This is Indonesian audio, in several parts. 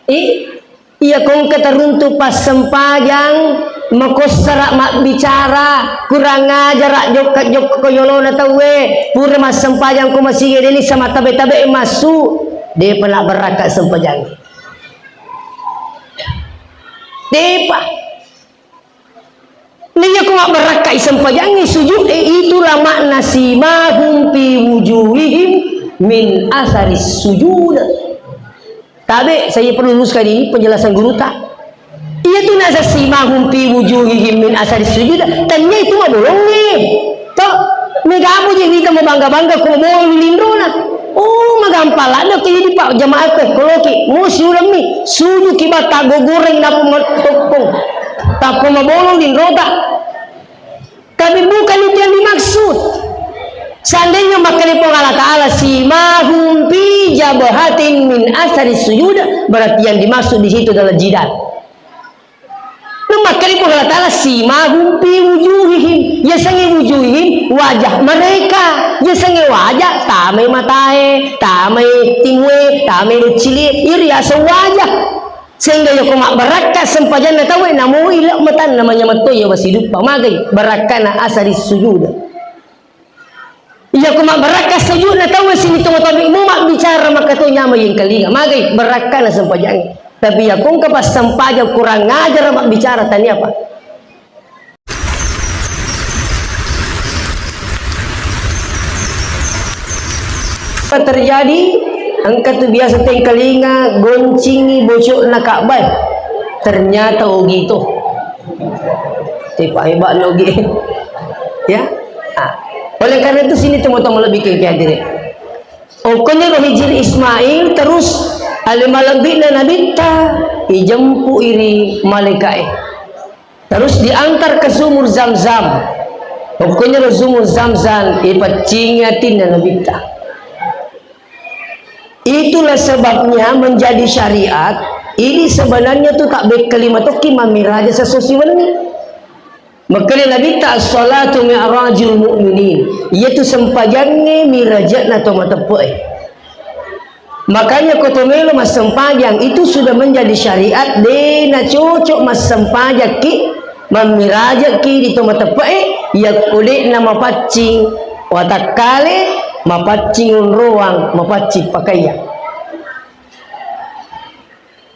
Iya kong keteruntuk pas sempajang makosara mak bicara kurang ajar jok koyolo na tawe pura mas sempajang ko masige deni sama tabe-tabe masuk dia pernah berakat sempajang depa niya ko mak berakat sempajang sujud itulah makna simahum fi wujuhihim min asaris sujud. Tapi saya perlu luruskan ini penjelasan guru tak. Ia tu nak simahum fi wujuhihim min asaris sujud. Tanya itu mah bolong nih. Tok, megamu je kita mau bangga-bangga ko mau lindrona. Oh, magampal ada kini di pak jamaah ke kalau ki mau siulam ni sujud ki bata goreng na tokong. Tak ko mabolong lindrota. Tapi bukan itu yang dimaksud. Seandainya makanya Allah Ta'ala simahum fi jabahatin min asari sujud, berarti yang dimaksud di situ adalah jidat. Makanya Allah Ta'ala simahum fi wujuhihim, ya sange wujuhihim wajah mereka, ya sange wajah tamai matae, tamai tingwe, tamai cili, iri asa wajah. Sehingga ya kau mak berakat sempajan na tawe namu ilak matan namanya matoy ya wasidup pamagai berakana asari sujud. Iya ko mak berakat sujud na tahu sini tunggu tabi mu mak bicara maka tu nyama yang kalinga magai berakat na sempajang tapi ya kong kapas sempajang kurang ngajar mak bicara tani apa terjadi angkat tu biasa teng kalinga goncingi bocok na Ka'bah ternyata gitu tipe hebat logi ya oleh karena itu sini teman-teman lebih ke hadirin. Okanya rohijir Ismail terus alimalabina nabita ijempu iri malaikai. Terus diantar ke sumur Zam-Zam. Okanya sumur Zam-Zam ipacingatin na nabita. Itulah sebabnya menjadi syariat. Ini sebenarnya tu tak baik kalimat tu kimamiraja sesosiwan ni. Makanya Nabi tak salatu mi'rajul mu'minin iaitu sempajangnya mirajat na tomatepai. Makanya kotomelo mas sempajang itu sudah menjadi syariat de na cocok mas sempajak ki memirajat ki di tomatepai ya kulit na mapacing watakale mapacing ruang mapacing pakaian.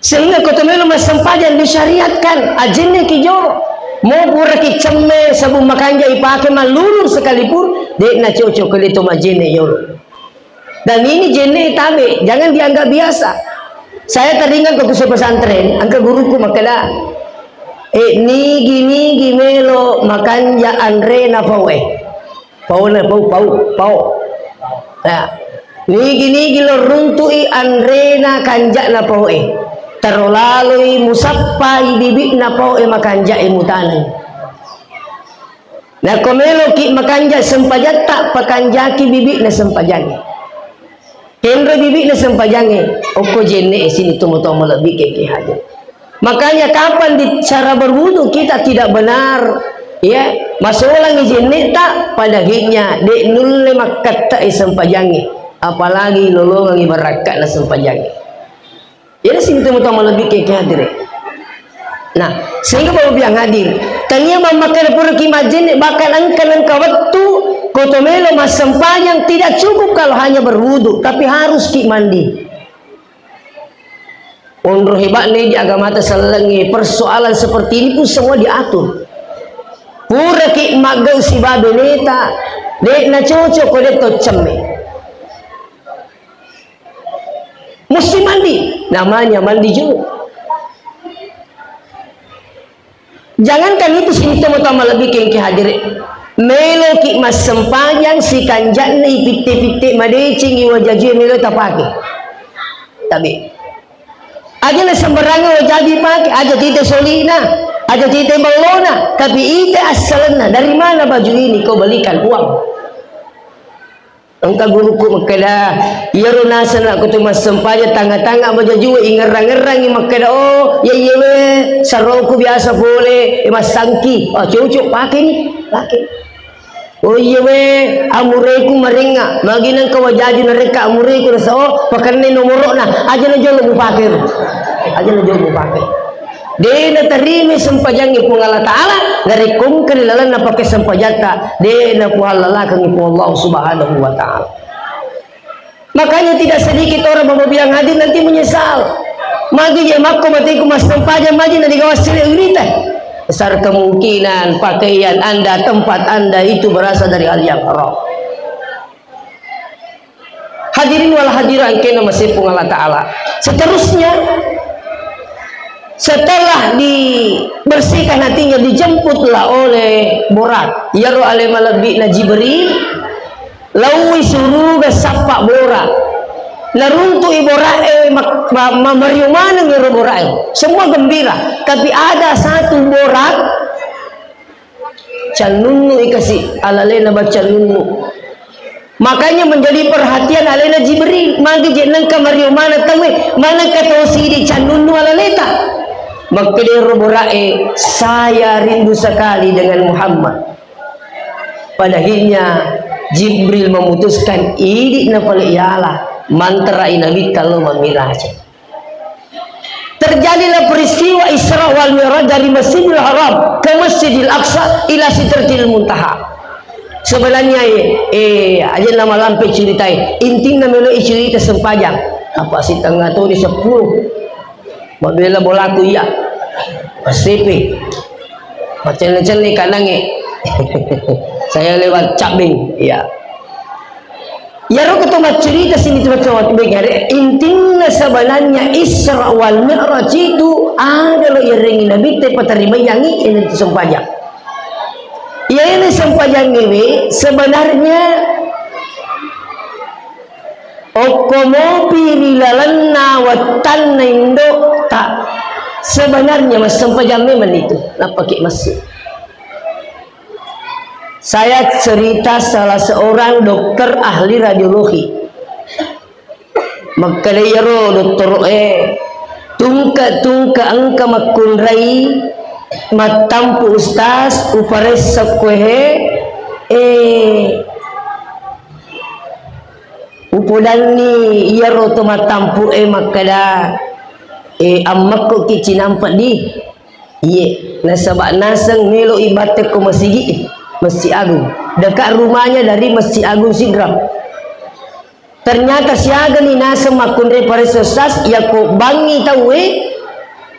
Sehingga kotomelo mas sempajang disyariatkan ajinnya ki joro mau pura ki cemme sabun makanja ipake malulur sekalipun dek na cocok kelito majene yolo. Dan ini jene tabe jangan dianggap biasa. Saya tadi ingat waktu saya pesantren angka guruku makala nigi melo makanja andre na pawe na pau nah nigi lo runtui andre na kanja na pawe terlalu musappai bibik na pau makanja mutanan. Nah komelo ki makanja sempajat tak pakanjaki bibik na sempajani. Kendro bibik na sempajani. Oko jene sini tumo-tumo lebih ke hadir. Makanya kapan di cara berwudu kita tidak benar ya masulang jene tak pada hitnya dek nulle makata sempajani apalagi lolongan berakat na sempajani. Jadi sini teman-teman lebih ke hadir. Nah, sehingga baru biang hadir. Tanya memakai pura kimajin bakal angkan waktu kotomelo mas sempajang tidak cukup kalau hanya berwudu, tapi harus ki mandi. Undur hebat nih di agama terselengi persoalan seperti ini pun semua diatur. Pura ki magau si babeleta, dek na cocok kode to cemme. Mesti mandi, namanya mandi juga. Jangankan itu sini teman-teman lebih ke hadir. Melo ki mas sempajang si kanjan ni pite-pite madecing wajah je melo tapake. Tapi aja na sembarangan wajah pakai, aja tite solina, aja tite balona, tapi ite asalna dari mana baju ini kau belikan uang? Engkau guruku makada yaro nasa nak kutu mas sempaja tangga-tangga baja juga ingerang-ngerang makada oh ya iya we saroku biasa boleh mas sangki oh cucuk pakai ni pakai oh iya we amureku maringa magi nang kau wajaju nareka amureku rasa oh pakai ni nomorok na aja na jolo pakai aja na jauh pakai. Dia na terima sempajangi pun Allah Ta'ala dari kongkri lalan na pakai sempajata dia na puhalala kang ipu Allah Subhanahu wa Ta'ala. Makanya tidak sedikit orang bilang hadir nanti menyesal. Magi je makko mati ku mas sempajan maji na digawas sila urita. Besar kemungkinan pakaian anda, tempat anda itu berasal dari hal yang haram. Hadirin wal hadirat kena masih pun Allah Ta'ala. Seterusnya setelah dibersihkan hatinya, dijemputlah oleh Borak. Yaru alai malabi na Jibril lawi suruh sapa Borak. Laruntu Borak mariumanang yaru Borak. Semua gembira, tapi ada satu Borak canunu ikasi alalena baca nunu. Makanya menjadi perhatian alena Jibril. Magi jeneng ka mariumana tawe mana kata sidi canunu alaleta. Maka dia Borak, saya rindu sekali dengan Muhammad. Pada akhirnya Jibril memutuskan ini nafal ialah mantra Nabi kalau memiraj. Terjadilah peristiwa Isra wal Mi'raj dari Masjidil Haram ke Masjidil Aqsa ila Sidratil Muntaha. Sebenarnya aja nama lampe ceritai intinya melo cerita sempajang apa sih tengah tu di 10 Babila bola tu ya PCP macam-macam ni kanange saya lewat cabing ya ketemu cerita sini teman-teman intinya sebenarnya Isra wal Mi'raj itu adalah iringi Nabi te paterima yangi ini sempajang ya ini sempajang ini sebenarnya okomopi nilalanna watan indo tak sebenarnya mas sempajang memang itu nak pakai masih. Saya cerita salah seorang dokter ahli radiologi. Maka dia dokter tungka angka makunrai matampu ustaz upares sakwehe upudani iya roto matampu makada amak ko kici nampak di iye nasabak naseng melo ibatek ko Masjid Agung dekat rumahnya dari Masjid Agung Sigram. Ternyata siaga ni nasem makundre pare sesas ya ko bangi tahu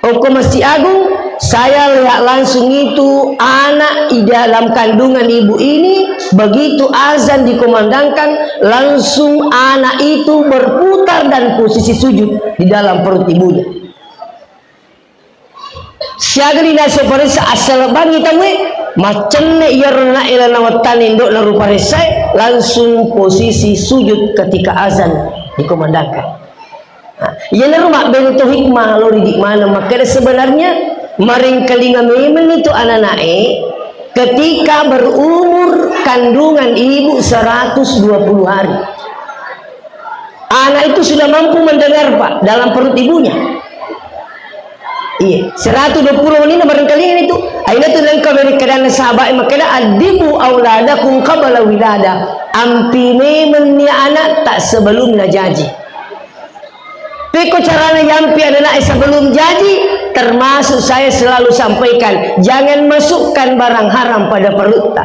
ko Masjid Agung saya lihat langsung itu anak di dalam kandungan ibu ini begitu azan dikumandangkan langsung anak itu berputar dan posisi sujud di dalam perut ibunya. Siagri nasa parisa asal bangi tamu macam ne yarna ila nawatan indok lalu parisa langsung posisi sujud ketika azan dikumandangkan. Ya rumah bentuk hikmah lo di mana maka sebenarnya maring kelinga memang itu anak ketika berumur kandungan ibu 120 hari anak itu sudah mampu mendengar pak dalam perut ibunya. Iya 120 menit maring kelinga itu aina tu lengkap dari keadaan sahabat makanya adibu auladakum qabla wilada ampi memang ni anak tak sebelum najaji. Peko caranya yampi anak sebelum jadi termasuk saya selalu sampaikan jangan masukkan barang haram pada perut.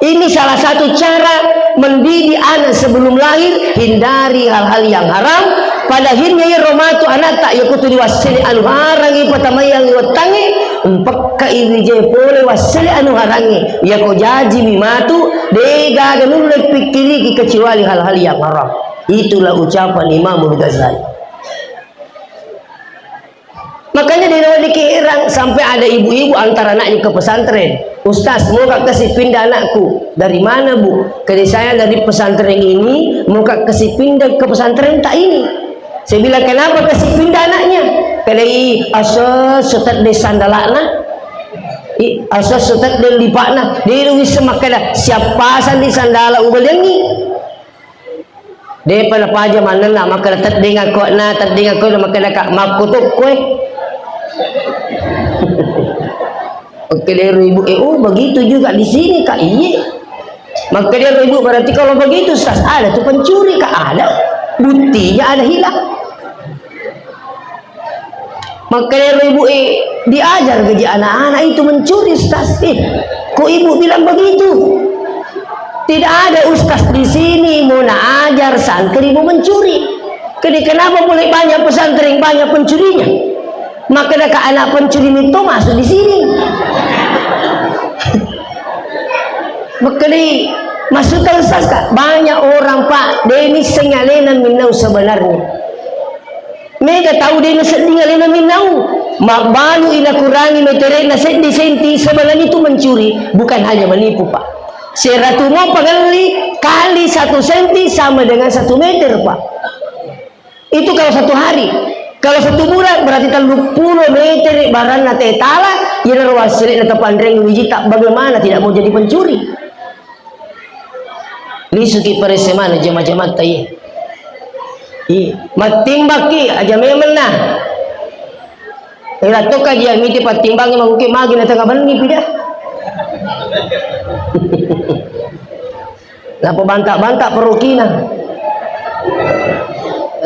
Ini salah satu cara mendidik anak sebelum lahir hindari hal-hal yang haram. Pada akhirnya ya romatu anak tak yakutu diwasili anu harangi patamayang watangi empekka iwije pole wasili anu harangi ya ko jaji mimatu dega ganun pikiri kecuali hal-hal yang haram. Itulah ucapan Imam Ghazali. Makanya di Rawa Dikirang sampai ada ibu-ibu antara anaknya ke pesantren. Ustaz, mau kasih pindah anakku. Dari mana bu? Kali saya dari pesantren ini mau kasih pindah ke pesantren tak ini. Saya bilang kenapa kasih pindah anaknya? Kali asal setat de sandalana, asal setat de lipakna. Dia luis semakada siapa sandi sandala ubalengi. Dia pada paja mana nak maka tat dengar kau na tat dengar kau maka nak makutuk kue. Oke dia ibu begitu juga di sini kak iya. Maka dia ibu berarti kalau begitu sas ada tu pencuri kak ada buktinya ada hilang. Makanya ibu diajar gaji anak-anak itu mencuri Ustaz. Kok ibu bilang begitu? Tidak ada Ustaz di sini mau ajar santri mau mencuri. Kenapa boleh banyak pesantren banyak pencurinya? Maka anak pencuri itu masuk di sini. Maka masuk Ustaz Kak. Banyak orang Pak Deni sengalenan minau sebenarnya. Mereka tahu dia sedih ngalina minau. Mak balu ina kurangi meterena senti sebenarnya itu mencuri, bukan hanya menipu Pak. 100 mau kali 1 senti sama dengan 1 meter Pak. Itu kalau 1 hari. Kalau 1 bulan berarti 30 meter barang na tetala. Ia wasri na tapandreng wiji tak bagaimana tidak mau jadi pencuri. Lisuki paresemana jama-jama tayi. Matimbaki aja memang nah. Ila to ka dia miti patimbangi maguki magi na tanga bangi pida. Lapo banta-banta perukina.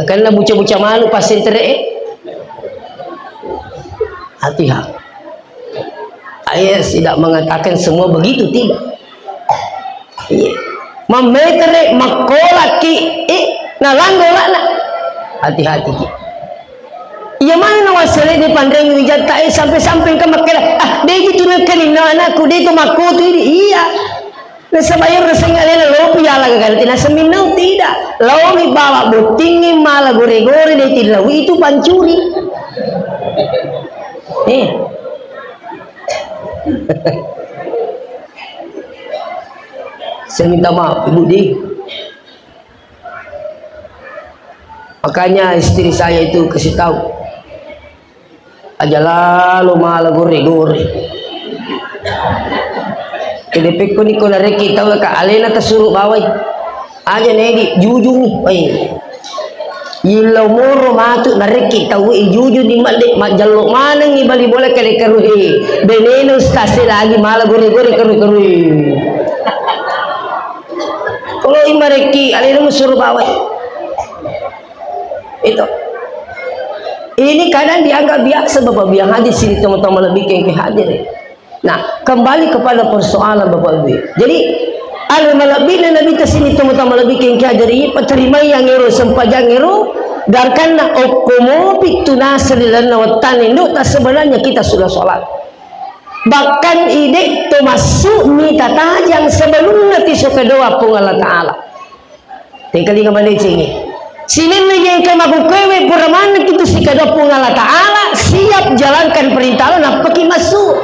Karena buca-buca malu pasien tere. Hati-hati. Saya tidak mengatakan semua begitu, tidak. Memetere makolaki nalanggola. Hati-hati. Iya mana wasale di pandang wijata sampai-sampai ke makela. Dia gitu nakanin na anakku dia itu makutu ini. Iya. Nasa bayar na sengalena lopi ala gagalti nasa minaw tidak. Lawi bawa butingin mala gore-gore dia tilawi itu pancuri. Saya minta maaf Ibu Di. Makanya istri saya itu kasih tahu aja lalu malah gore-gore kedepek ko ni ko nareki tahu ka alena tasuru baway aja nedi jujung nih ilaw moro matu nareki tahu jujung di malik majalok manang ibali boleh kali karuhi beneno stase lagi malah gore-gore karuhi kalau imareki alena musuru baway itu ini kadang dianggap biasa Bapak biang hadir sini teman-teman lebih ke hadir. Nah kembali kepada persoalan Bapak Ibu. Jadi al-malabina nabi kesini teman-teman lebih ke hadir ini peterima yang ngero sempajang ngero dan karena okumu pituna selilan nawatan itu tak sebenarnya kita sudah sholat. Bahkan ide itu masuk minta tajang sebelum nanti suka doa pun Allah Ta'ala. Tinggal ingat mana ini. Sini yang kemakukewe puraman kita si kadopung Allah Ta'ala siap jalankan perintah Allah pakai masuk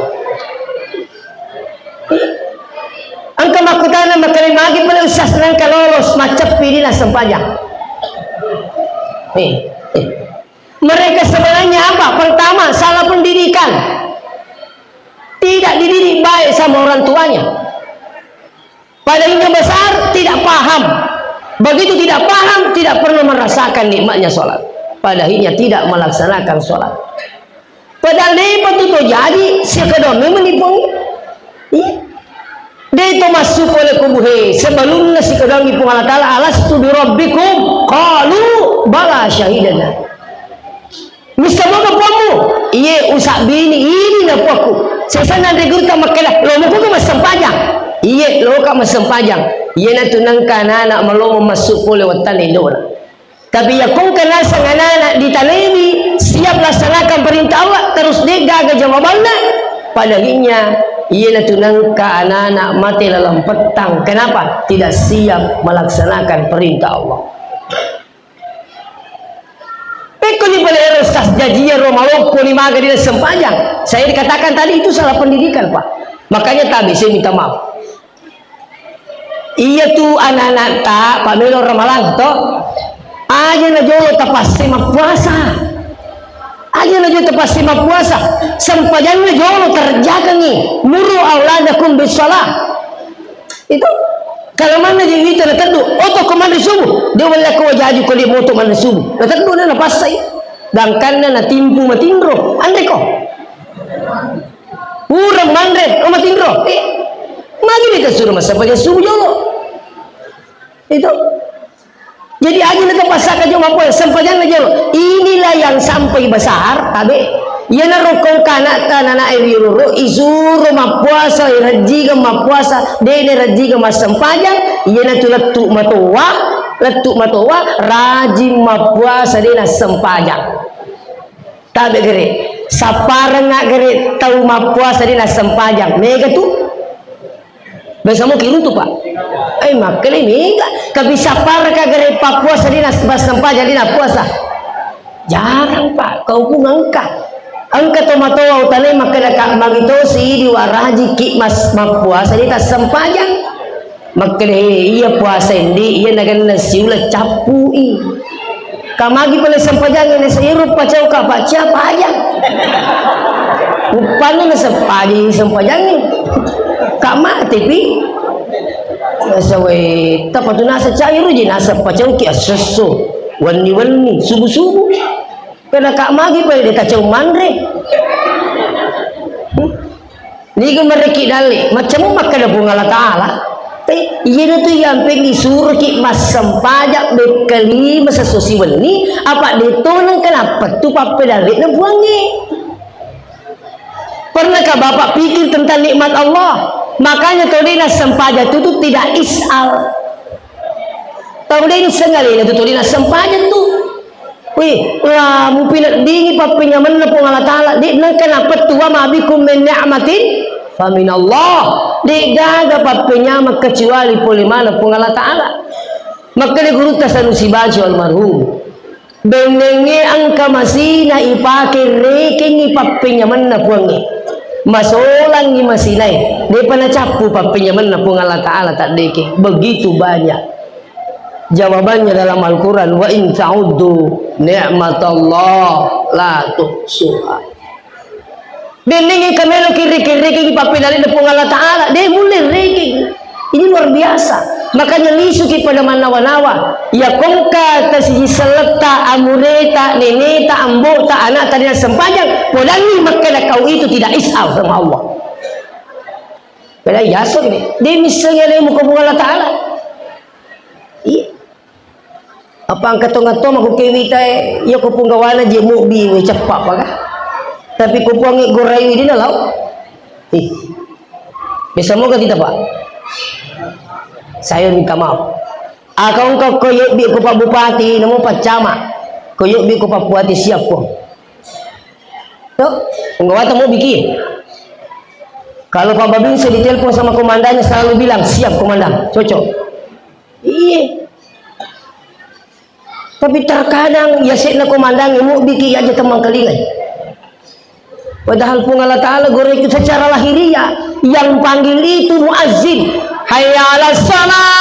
ang kemakutan na makalimagi pala usas ng kalolos macap pili na sempajang mereka sebenarnya apa? Pertama salah pendidikan, tidak dididik baik sama orang tuanya, padahal besar tidak paham. Begitu tidak paham, tidak pernah merasakan nikmatnya sholat. Padahal tidak melaksanakan sholat. Padahal dia itu jadi sekedomi menipu. Dia itu masuk oleh kubuhe. Sebelumnya sekedomi pun Allah Ta'ala alastu birabbikum qalu bala syahidana. Mista mo kamu? Iya usak bini ini na poku. Sesana regurta makala lo mo ko masempajang. Iya lo ka masempajang. Ia na tunang kanana malo masuk lewat tanidora. Tapi ya kung kana sang anak di tanemi siap laksanakan perintah Allah terus dia gagal jawabannya. Padahalnya ia na tunang kanana mati dalam petang. Kenapa? Tidak siap melaksanakan perintah Allah. Peko ni boleh ustaz jajia romawok ko ni maga di sempajang. Saya dikatakan tadi itu salah pendidikan Pak. Makanya tadi saya minta maaf. Iya tuh anak-anak tak Pak Melo Ramalang toh aja na jolo tapasi puasa aja na jolo tapasi puasa sempajan na jolo terjaga nih muru auladakum bisalah itu kalau mana dia itu na tadu oto komando subuh dia wala ko wajaji ko di moto man subuh na tadu na pasay dangkan na timpu matindro andre ko urang mandre o matindro magi kita suruh masa pakai subuh jolo itu jadi aja nanti pasakan cuma apa sempajan aja inilah yang sampai besar tapi Ia na rokong kana tanana iruro isuro mapuasa iraji ga mapuasa de raji ga masampajang ia na tulatu matowa rajin mapuasa de na sampajang tabe gere saparang nga gere tau mapuasa de na sampajang mega tu bersama kiru tu pak makale mega kabi sapar ka gere papuasa de na sampajang de na puasa jarang pak kau pun angka tomatoa utale makana magito si diwaraji ki mas mapuasa di tas sempajang makane iya puasa indi iya nagan nasiula capui kamagi pala sempajang ini seirup pacau ka baca pajang upana na sempajang ni kama tipi sawe tapatuna sa cairu ji nasa pacau ki asesso wani subuh-subuh kena kak magi pada dia kacau mandre ni ke mereki dalik macam makan bunga Allah Ta'ala iya tu yang pengi suruh ki masam pajak bekali masa sosial ni apa ditonang kenapa tu papa dalik na buangi pernahkah bapak pikir tentang nikmat Allah makanya tu dia sempajak tu tidak isal tahu dia sengali tu dia sempajak tu wih, lah mupinat dingi papinya mana pun Allah Ta'ala di kenapa tua mabikum min ni'matin faminallah di gaga papinya kecuali poli mana pun Allah Ta'ala maka di guru tasanu si baca almarhum benenge angka masina ipake rekengi papinya mana pun masolang ni masinai dia pernah capu papinya mana pun Allah Ta'ala tak deke begitu banyak. Jawabannya dalam Al-Quran wa in ta'uddu ni'matallah la tuhsuha beningi kamelo kiri-kiri papi dari nepung Allah Ta'ala dia mulai reking ini luar biasa makanya lisuki pada manawa-nawa ya kongka tasiji seleta amureta neneta ambota anak tadinya sempajang podangi makanya kau itu tidak isal sama Allah beda yasok ini dia misalnya dia muka Allah Ta'ala iya apa angkat tonga-tonga aku kewita ya ko pun gawana je mubi we cepat pakah tapi ko pun gorai di dalam bisa moga kita pak saya minta maaf akau kau koyok bi ko pak bupati namo pak camat koyok bi ko pak bupati siap ko to ngawata mau bikin kalau Pak Babin saya ditelepon sama komandannya selalu bilang siap komandan cocok iya tapi terkadang ya sekna komandan mau bikin aja teman kelingan padahal pun Allah Ta'ala goreng itu secara lahiriah yang panggil itu muazzin hayya 'alas salah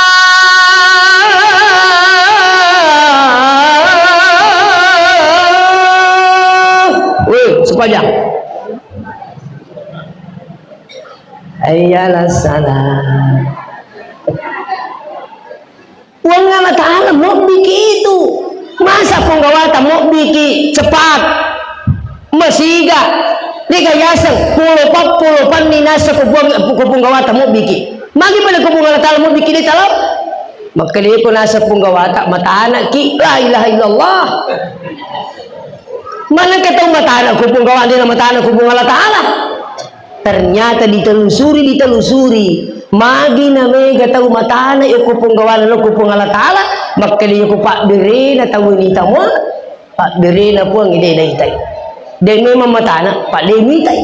weh sepanjang hayya 'alas salah uang Allah Ta'ala mau bikin itu masa penggawata mau bikin cepat masiga ni kayasang pulo pan ni nasa kupung gawata mau bikin magi pada kupung Allah Ta'ala mau bikin itu tahu maka dia pun nasa penggawata mata anak ki la ilaha illallah mana kata mata anak kupung gawata dia mata anak kupung Allah Ta'ala ternyata ditelusuri magi na mega tahu mata anak yo kupung gawata lo kupung Allah Ta'ala maka dia ko pak berena tahu ni tamu pak berena puang ide dai tai dan memang mata anak pak demi tai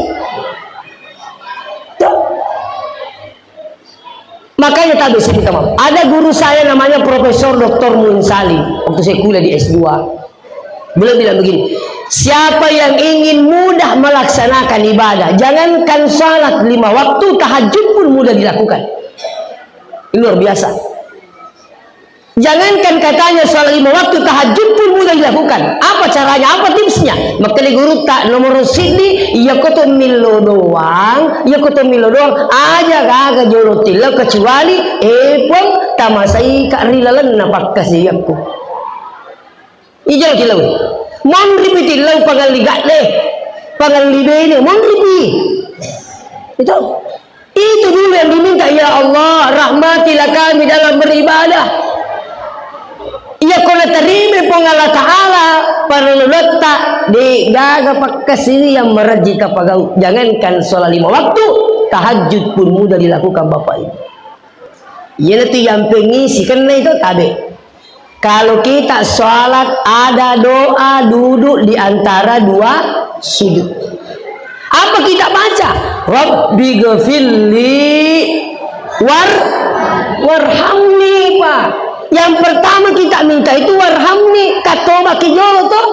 makanya tak bisa kita mau ada guru saya namanya Profesor Dr. Munsali waktu saya kuliah di S2 beliau bilang begini siapa yang ingin mudah melaksanakan ibadah jangankan salat 5 waktu tahajud pun mudah dilakukan ini luar biasa jangankan katanya salat 5 waktu tahajud pun mudah dilakukan apa caranya apa tipsnya maka guru tak nomor sini ya koto milo doang aja kagak jorotil kecuali pun tamasai kak rilalan napak kasih aku ijal kilau mon ripiti lau pangal ligat deh pangal libe ini mon ripi itu dulu yang diminta ya Allah rahmatilah kami dalam beribadah Ia kena terima pun Allah Ta'ala perlu letak di gaga pakasiri yang merajik kapagau. Jangankan sholat 5 waktu, tahajud pun mudah dilakukan Bapak Ibu. Ia nanti yang pengisi karena itu tadi. Kalau kita sholat ada doa duduk di antara 2 sujud. Apa kita baca? Rabbi ghafirli warhamni, Pak. Yang pertama kita minta itu warhamni, katoba kijolo toh.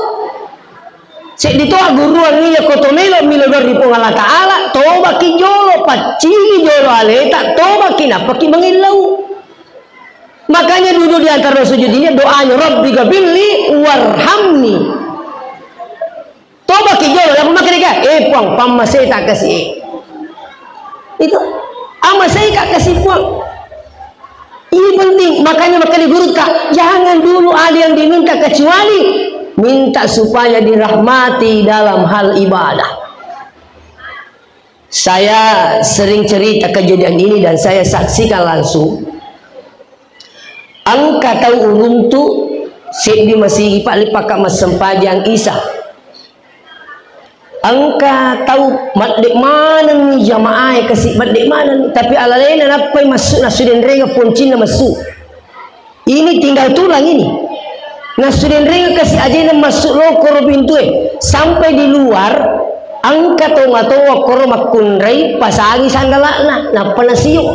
Sik ditoa guruan ni ya kotomelo milodor di Allah Ta'ala, toba kijolo, pacigi jolo aleta, toba kinapa ki mengilau. Makanya duduk di antara sujud ini doanya Rabbi ghafirli warhamni. Toba kijolo, lalu makin dia, puang, pama saya tak kasih. Itu, ama saya tak kasih puang. Ini penting, makanya guru tak, jangan dulu ada yang diminta kecuali minta supaya dirahmati dalam hal ibadah. Saya sering cerita kejadian ini dan saya saksikan langsung. Angka tahu ulun tu di masih Pak Lipak Mas Sempajang Isa. Angka tahu madek mana ni jamaah kasih madek mana ni, tapi ala lain apa masuk nasudin rega poncina masuk. Ini tinggal tulang ini. Nasudin rega kasih aja masuk lo koro pintu sampai di luar angka tahu atau koro makunrai pasagi sanggalakna napa nasiyo.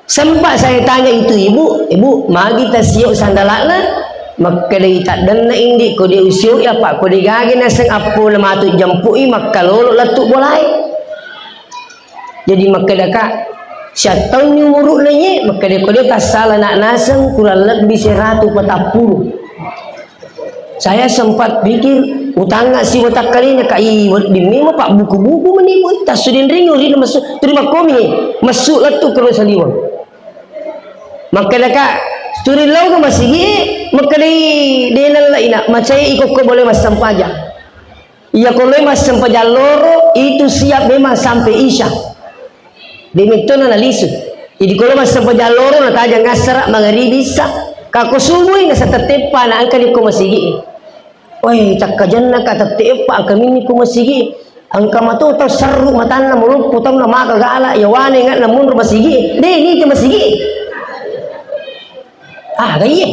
Sempat saya tanya itu ibu magi tasiyok sandalakna. Maka dia tak dana indi ko dia usiu ya Pak ko dia gagi naseng apo nama tu jampui maka lolo letuk bolai. Jadi maka daka syaitan nyuruk nanya maka dia ko dia kasala nak naseng kurang lebih 140. Saya sempat pikir utang nggak sih otak kalinya kai di memo Pak buku-buku menimu tas sudin ringo di masuk terima komi masuk letuk terus saliwang. Maka daka sturi lau ke masih maka di nalaina macam ikut ko boleh mas sampaja. Iya ko boleh mas sampaja loro itu siap memang sampai isya. Demikian analisis. Jadi kalau mas sampaja loro nak aja ngasar mangari bisa. Kako subuh na sa tatepa na angka ni ko masigi. Oi tak kajanna ka tatepa kami ni ko masigi. Angka mato tahu seru matana mulut putam na makagala yawane ngat namun masigi. Deh ni ke masigi. Gaya.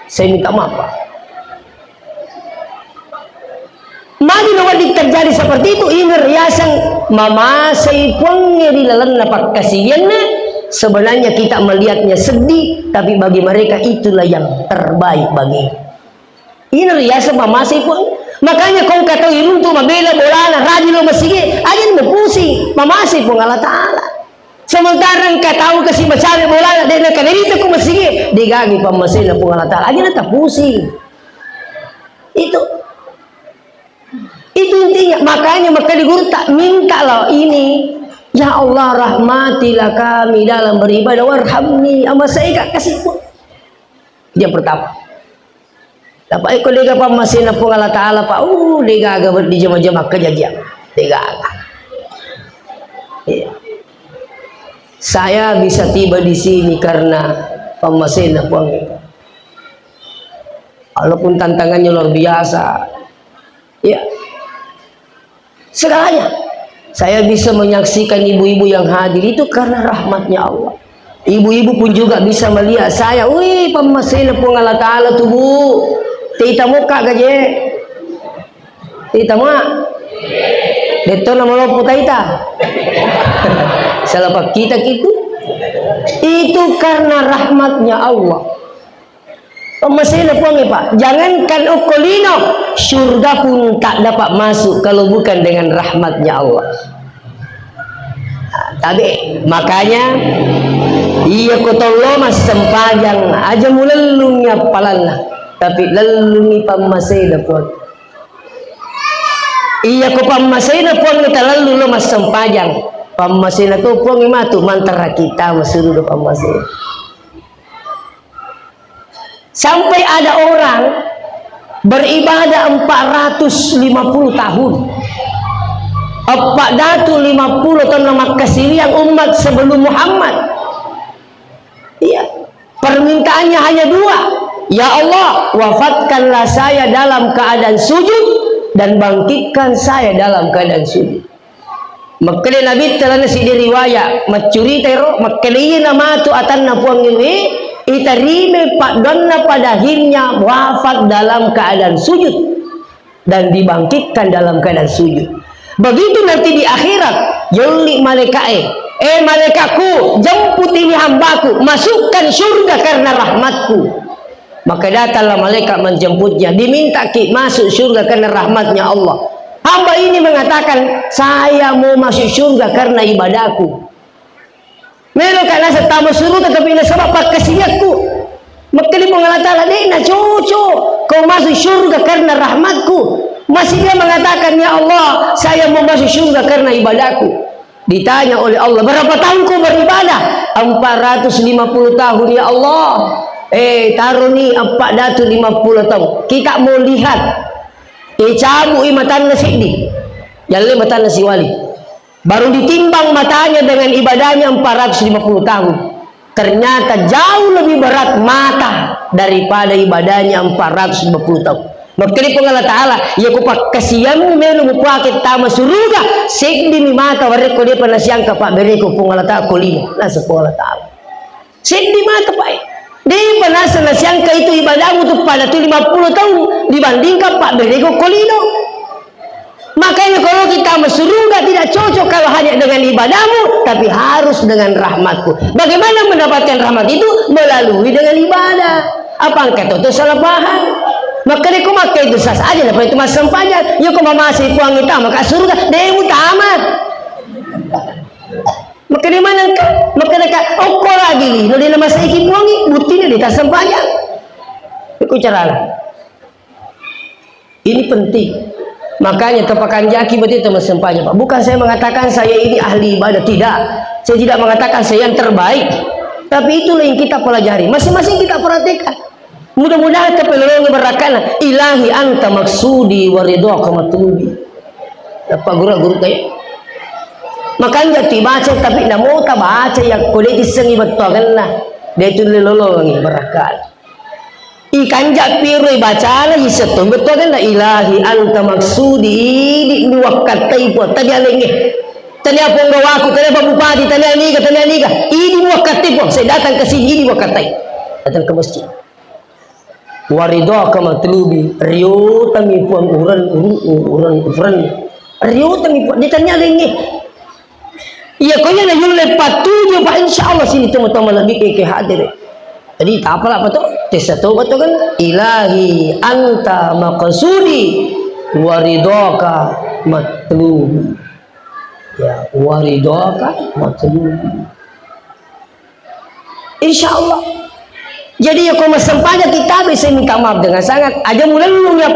Saya minta maaf Pak. Mari nawadik terjadi seperti itu ini riasan mama saya pun di dalam napak kasihannya sebenarnya kita melihatnya sedih tapi bagi mereka itulah yang terbaik bagi ini riasan mama saya pun makanya kau kata ilmu tu mabela bolana rajin lo masih aja pusing mama saya pun Allah Ta'ala. Sementara engkau tahu kasih macam bola dia nak itu aku masih digagi pemasin na pun Allah Ta'ala aja nak pusing itu intinya. Makanya maka di guru tak minta loh ini ya Allah rahmatilah kami dalam beribadah warhamni ama saya gak kasih pun yang pertama dapat ikut lega pemasin na pun Allah Ta'ala Pak lega agak berjama-jama kejadian lega agak iya. Saya bisa tiba di sini karena pemasin apa enggak. Walaupun tantangannya luar biasa. Ya. Segalanya. Saya bisa menyaksikan ibu-ibu yang hadir itu karena rahmatnya Allah. Ibu-ibu pun juga bisa melihat saya, wih pemasin apa Allah Ta'ala tuh Bu. Tita muka gaje. Tita muka. Deto nama lo putaita. Salah pak kita gitu itu karena rahmatnya Allah. Masih ada puang Pak, jangankan ukolino surga pun tak dapat masuk kalau bukan dengan rahmatnya Allah. Tapi makanya iya kotolo mas sempajang aja mulelungnya palala tapi lelungi pamasay na puang. Iya ko pamasay na puang kita lalu lo mas sempajang. Pamasin itu puang imatu mantara kita masuruh pamasin. Sampai ada orang beribadah 450 tahun. 450 tahun nama kesilian umat sebelum Muhammad. Iya. permintaannya hanya dua. Ya Allah, wafatkanlah saya dalam keadaan sujud dan bangkitkan saya dalam keadaan sujud. Makanya Nabi telah nasi diriwayat mencuri tero makanya nama tu atanna puang ini itarime pak donna pada akhirnya wafat dalam keadaan sujud dan dibangkitkan dalam keadaan sujud. Begitu nanti di akhirat yuli malaikat malaikatku jemput ini hambaku masukkan surga karena rahmatku. Maka datanglah malaikat menjemputnya, diminta masuk surga karena rahmatnya Allah. Hamba ini mengatakan saya mau masuk surga karena ibadahku. Melo karena setama suruh tetapi ini sebab kesiatku. Maka dia mengatakan dena cucu kau masuk surga karena rahmatku. Masih dia mengatakan ya Allah saya mau masuk surga karena ibadahku. Ditanya oleh Allah berapa tahun kau beribadah? 450 tahun ya Allah. Taruh ni 450 tahun. Kita mau lihat. Cabut matan nasi ni. Jalan matan nasi wali. Baru ditimbang matanya dengan ibadahnya 450 tahun. Ternyata jauh lebih berat mata daripada ibadahnya 450 tahun. Maka ni Allah Ta'ala ya kupak kasihanmu melu mupakit tama suruga segdi mi mata wareko dia panasiang kapak bereko pung Allah Ta'ala kolino nasa pung Allah Ta'ala segdi mata pak dia panasa nasiang ka itu ibadahmu tu pada tu 50 tahun dibandingkan pak bereko kolino. Makanya kalau kita surga tidak cocok kalau hanya dengan ibadahmu tapi harus dengan rahmatku. Bagaimana mendapatkan rahmat itu? Melalui dengan ibadah. Apa kata itu salah paham? Maka dia makai itu sas aja dapat itu mas sempanya. Ya kau masih puang kita maka surga dia tamat. Maka di mana kan? Maka dekat okor lagi ni. Nol nama saya ikut puangi buktinya di tas sempanya. Ikut cara lah. Ini penting. Makanya tepakan jaki berarti teman sempanya Pak. Bukan saya mengatakan saya ini ahli ibadah, tidak. Saya tidak mengatakan saya yang terbaik. Tapi itulah yang kita pelajari. Masing-masing kita perhatikan. Mudah-mudahan kepelolongan berakan ilahi anta maksudi waridhaka matlubi. Dapat guru-guru kayak. Makanya baca tapi nak mau tak baca yang kau disengi betul kan lah. Dia itu lelolongan berakan. Ikan japiroi baca lagi setu betul kan la ilahi anta maksudi di dua kata ibu tadi alengi tadi apa ngawaku tadi apa bupati tadi ani ini dua kata ibu saya datang ke sini ini dua kata datang ke masjid waridho kama telubi rio tami puan uran rio tami puan ditanya alengi iya kau yang nak lepas tujuh pak insyaallah sini teman-teman lebih ke hadir. Jadi tak apalah betul. Satu betul kan? Ilahi anta maqsudi waridhaka matlubi. Ya, waridhaka matlubi. Insyaallah. Jadi ya kau sempanya kita bisa minta maaf dengan sangat. Aja mulai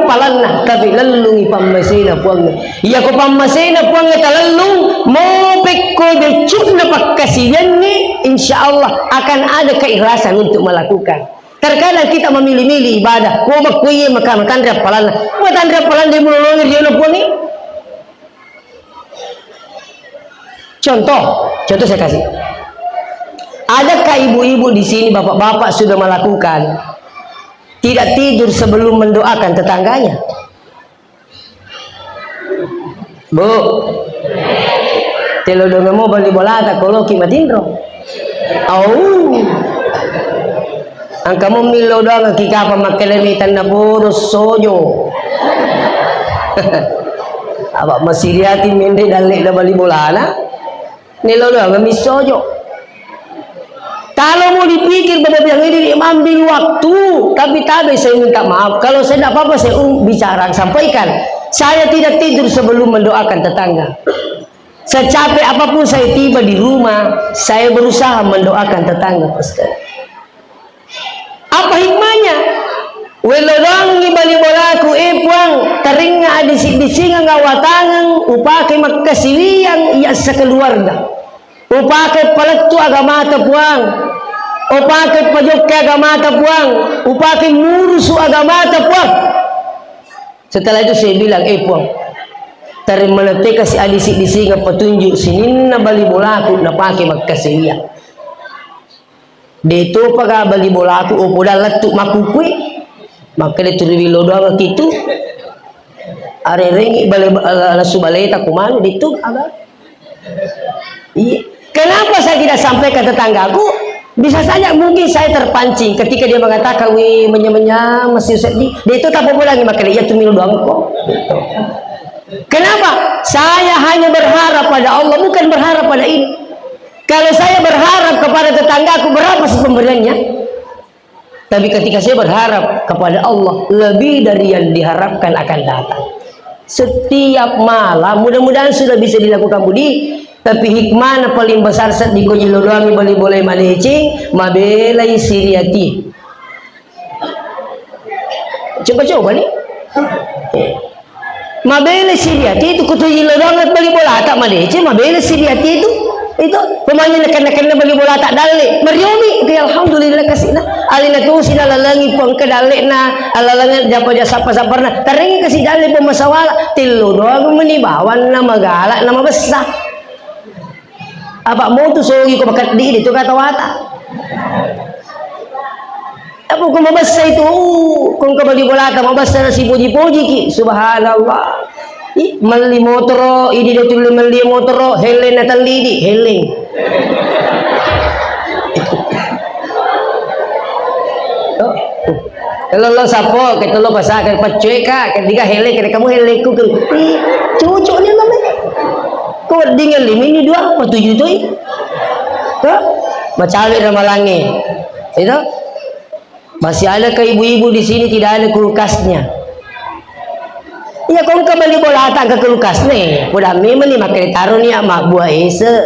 palanna tapi lelungi pamasina puangnya. Ya kau pamasina puangnya talelung mau pekko becuk dapat kasihan ni insyaallah akan ada keikhlasan untuk melakukan. Terkadang kita memilih-milih ibadah. Kau bakui maka tandra palanna. Kau tandra palanna dia mulai dia nak puangi. Contoh saya kasih. Adakah ibu-ibu di sini, bapak-bapak sudah melakukan tidak tidur sebelum mendoakan tetangganya? Bu, telo do mau bali bolata koloki matindro. Ang kamu milo doang kikapa makelemitan na puro sojo. Abak masiriati mende dalik na bali bolana. Nilo doang misojo. Kalau mau dipikir bahwa yang ini ambil waktu, tapi tadi saya minta maaf. Kalau saya tidak apa-apa saya bicara sampaikan. Saya tidak tidur sebelum mendoakan tetangga. Secapek apapun saya tiba di rumah, saya berusaha mendoakan tetangga. Apa hikmahnya? Welodang ibali bolaku puang teringa dising-disingan ngawatangan upake makasiwiang iya sekeluarga. Upake paletu agama puang, upake pajok agama puang, upake murusu agama puang. Setelah itu saya bilang, puang, tarim meneteka si adisik disinga petunjuk sinin na bali bolaku na pake magkasiya. Dito pag bali bola aku opo dah letuk makukui maka dia turi lodo gitu are rengi bale lasu bale tak kuman ditu ada. Iya. Kenapa saya tidak sampai ke tetanggaku? Bisa saja mungkin saya terpancing ketika dia mengatakan wih menya masih sedih dia itu tak boleh lagi maka dia tumil doang kok gitu. Kenapa? Saya hanya berharap pada Allah bukan berharap pada ini. Kalau saya berharap kepada tetanggaku berapa sih pemberiannya? Tapi ketika saya berharap kepada Allah lebih dari yang diharapkan akan datang. Setiap malam mudah-mudahan sudah bisa dilakukan budi. Tapi hikmah paling besar saat digoji lodoami boleh malecing mabelai siriati. Coba nih. Mabelai siriati itu kutuji lodoami bagi bola tak malecing mabelai siriati itu pemainnya nekan-nekan bagi bola tak dalik meriomi ke alhamdulillah kasihna alina tu sina lalangi pun ke dalikna alalangan japa sapa-saparna taringi kasih dalik pemasawala tilu doang menibawan nama galak nama besar apa mau tu sogi ko bakat di itu kata wata apa ko mabasa itu kung kabagi bola ta mabasa na si puji-puji ki subhanallah. Meli motor ini dia tulis meli motor helen atau lidi helen kalau lo sapo kita lo pasakan pacueka ketika helen kena kamu heleku cucuknya namanya kau dengan ini dua apa tujuh itu macam ramalangi itu masih ada ke ibu-ibu di sini tidak ada kulkasnya. Ya kau kembali bola tak ke kulkas nih, udah memang nih makai taruh nih mak buah ese,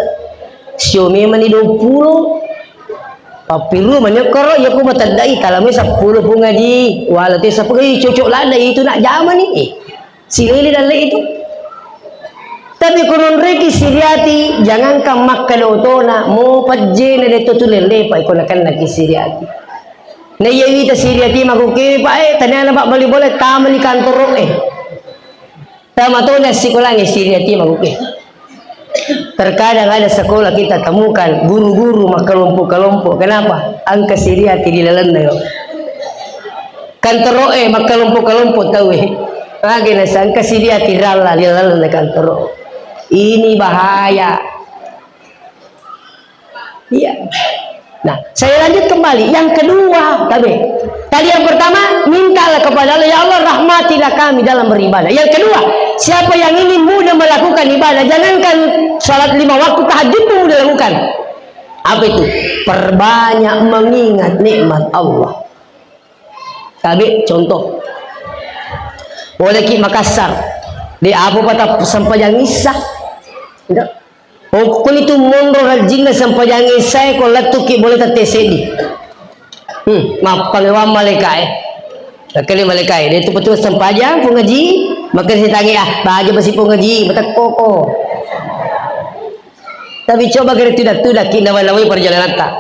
siomi mani 20, papiru menyekor ya aku matadai kalau mi 10 pungaji, walati 10 cocok lada itu nak zaman nih, silili dan itu. Tapi konon reki siriati jangan kamak kadotona mau pajena de tu lele pa ikon akan lagi siriati. Nah ya kita siriati makuki pa tanya nak balik boleh tamali kantor sama tu nak sekolah ni siriati magupi. Terkadang ada sekolah kita temukan guru-guru mak kelompok-kelompok. Kenapa? Angka siriati di dalam yo. Kantor mak kelompok-kelompok tahu lagi nak angka siriati rala di dalam kantor. Ini bahaya. Iya. Nah, saya lanjut kembali. Yang kedua, tadi yang pertama, mintalah kepada Allah, ya Allah rahmatilah kami dalam beribadah. Yang kedua, siapa yang ingin mudah melakukan ibadah, jangankan salat 5 waktu tahajud pun mudah lakukan. Apa itu? Perbanyak mengingat nikmat Allah. Tadi contoh, boleh ki Makassar, di apa patah sampayang isah, pokok itu mondo rajinga sampayang isah, kalau latuki boleh tatesedi. Maaf pangewam malaikai. Kali malaikai dia tu betul sampayang pengaji, maka saya tanya bahagia masih pengaji, mata koko. Tapi coba kira tidak kita melalui perjalanan tak.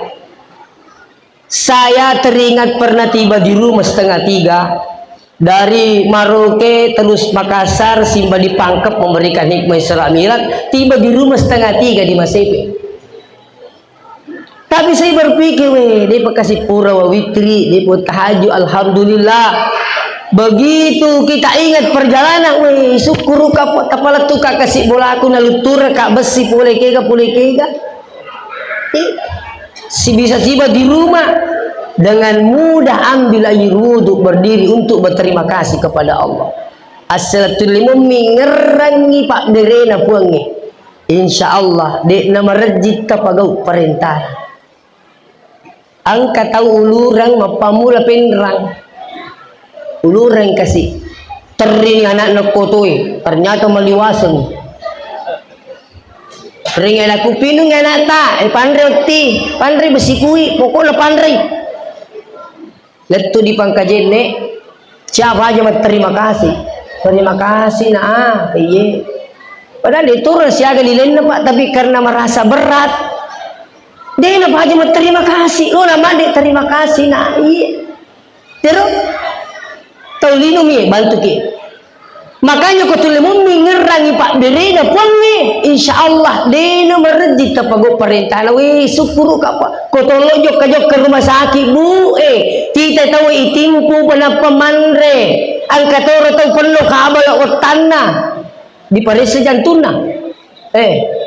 Saya teringat pernah tiba di rumah 2:30 dari Maroke terus Makassar simba dipangkep memberikan hikmah Isra Mi'raj, tiba di rumah 2:30 di Masepe. Tapi saya berpikir dia kasih pura witri, dia pun tahajud alhamdulillah. Begitu kita ingat perjalanan, syukur kapot kepala tukar kasih bola aku nalutur kak besi pulai kega. Si bisa tiba di rumah dengan mudah ambil air wudhu berdiri untuk berterima kasih kepada Allah. As-salatul limun ngerangi pak derena puangi. Insya Allah dek nama rejit kapagau perintah. Angka tahu ulurang mapamula penrang. Ulurang kasih terini anak nakotoi ternyata maliwasan ring anak kupinung anak ta pandai besikui pokoknya pandai letu di pangkajene siapa aja terima kasih nah iya padahal diturun siaga dilena pak tapi karena merasa berat dia apa aja terima kasih lo nama dia terima kasih nah iya terus taulino mi bantu ki Makanya ko tulimon ngerangi Pak Berena puangi insyaallah dena meredi tapago perintah we syukur ka Pak ko tolojok kajok ke rumah sakit Bu kita tahu itimpu pena pemanre ang katoro tahu perlu kabalo tanah di parisa jantuna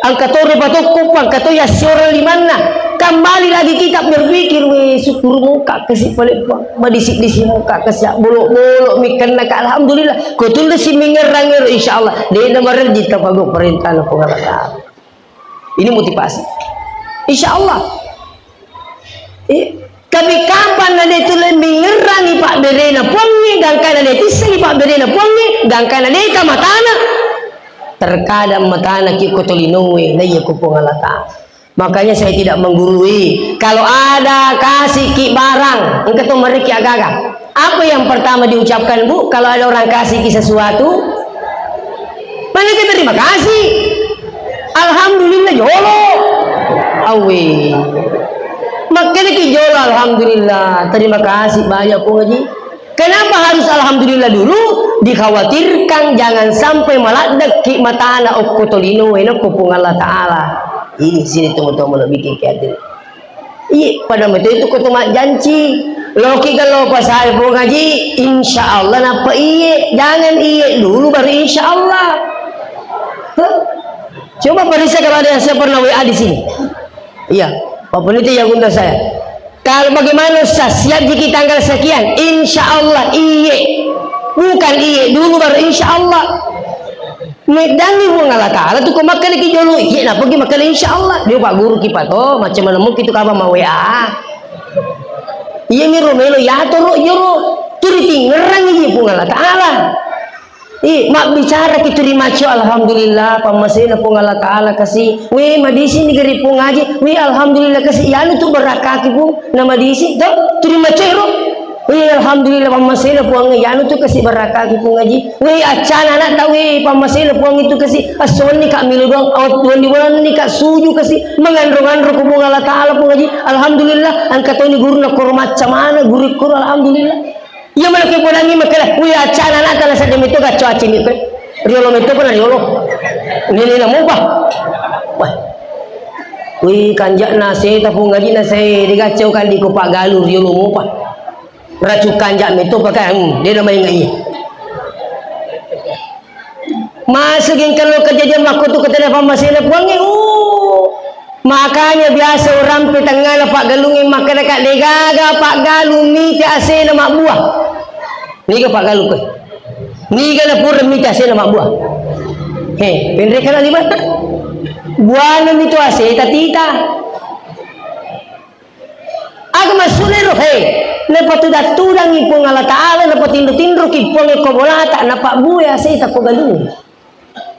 ang katoro batok kupang kato ya siora limanna kembali lagi kita berpikir we syukur muka kasih balik madisik-disik muka kasih bolok-bolok mikan nak alhamdulillah ko tulis si mingerangir insyaallah dia nomor di tapago perintah na pengalata ini motivasi insyaallah kami kapan ada tulis mingerangi Pak Berena pongi gangkan ada tisli Pak Berena pongi gangkan ada kamatana terkadang matana ki ko tolinowe na iya ko pengalata. Makanya saya tidak menggurui. Kalau ada kasih ki barang, engkau tuh mereki agak-agak. Apa yang pertama diucapkan Bu? Kalau ada orang kasih ki sesuatu, mana kita terima kasih. Alhamdulillah jolo. Awe. Makanya ki jolo alhamdulillah. Terima kasih banyak Bu Haji. Kenapa harus alhamdulillah dulu? Dikhawatirkan jangan sampai meladak ki mata anak okotolino enak kupung Allah Ta'ala. Ini sini teman-teman bikin keadaan. Iya, pada waktu itu ketemu janji. Loki kalau pas hari ngaji, insya Allah napa iye, jangan iye dulu baru insya Allah. Coba periksa kalau ada yang saya pernah WA di sini. Iya, Pak Peneliti yang undang saya. Kalau bagaimana Ustaz, siap jiki tanggal sekian, insya Allah iye, bukan iye dulu baru insya Allah. Medani Allah Ta'ala tuh kau makan lagi dulu iya nah pergi makan insya Allah dia Pak Guru kipat oh macam mana mungkin itu kabar mau WA iya ni romelo ya toro jero turi tinggerang ini pun Allah Ta'ala mak bicara kita rimaco alhamdulillah pamasina pun Allah Ta'ala kasih we madisi ni gari pun ngaji we alhamdulillah kasih ya lu tuh berakaki pun nama disi tuh turi macero we alhamdulillah pamasina puang yanu tu kasih barakah ki pung ngaji we acana anak tahu we pamasina puang itu kasih aswan ni kak milu dong awat tuan di bulan ni kak suju kasih mengandung-andung ku Allah Ta'ala pung ngaji alhamdulillah angkat ni guru nak hormat camana guru kur alhamdulillah ya mana ke podangi makala we acana anak tala sa demito ka cuaci ni pe riolo meto pun riolo ni na mo pa wah we kanjak na se tapung ngaji na se digacau kan di ku Pak Galuh riolo mo pa racukan jam itu pakai dia namanya ngai masukin kalau kejadian waktu tu kata apa masih ada puangnya makanya biasa orang di tengah Pak Galung yang makan dekat legaga Pak Galung ni tiasa nama buah ni ke Pak Galung ke ni ke pura mi tiasa nama buah pendek kan di mana buah ni tu ase tita aku masuk ni roh lepas tu dah tudang ipung Allah Ta'ala lepas tindu-tindu kipung ikobolata napak buaya saya tak kogalung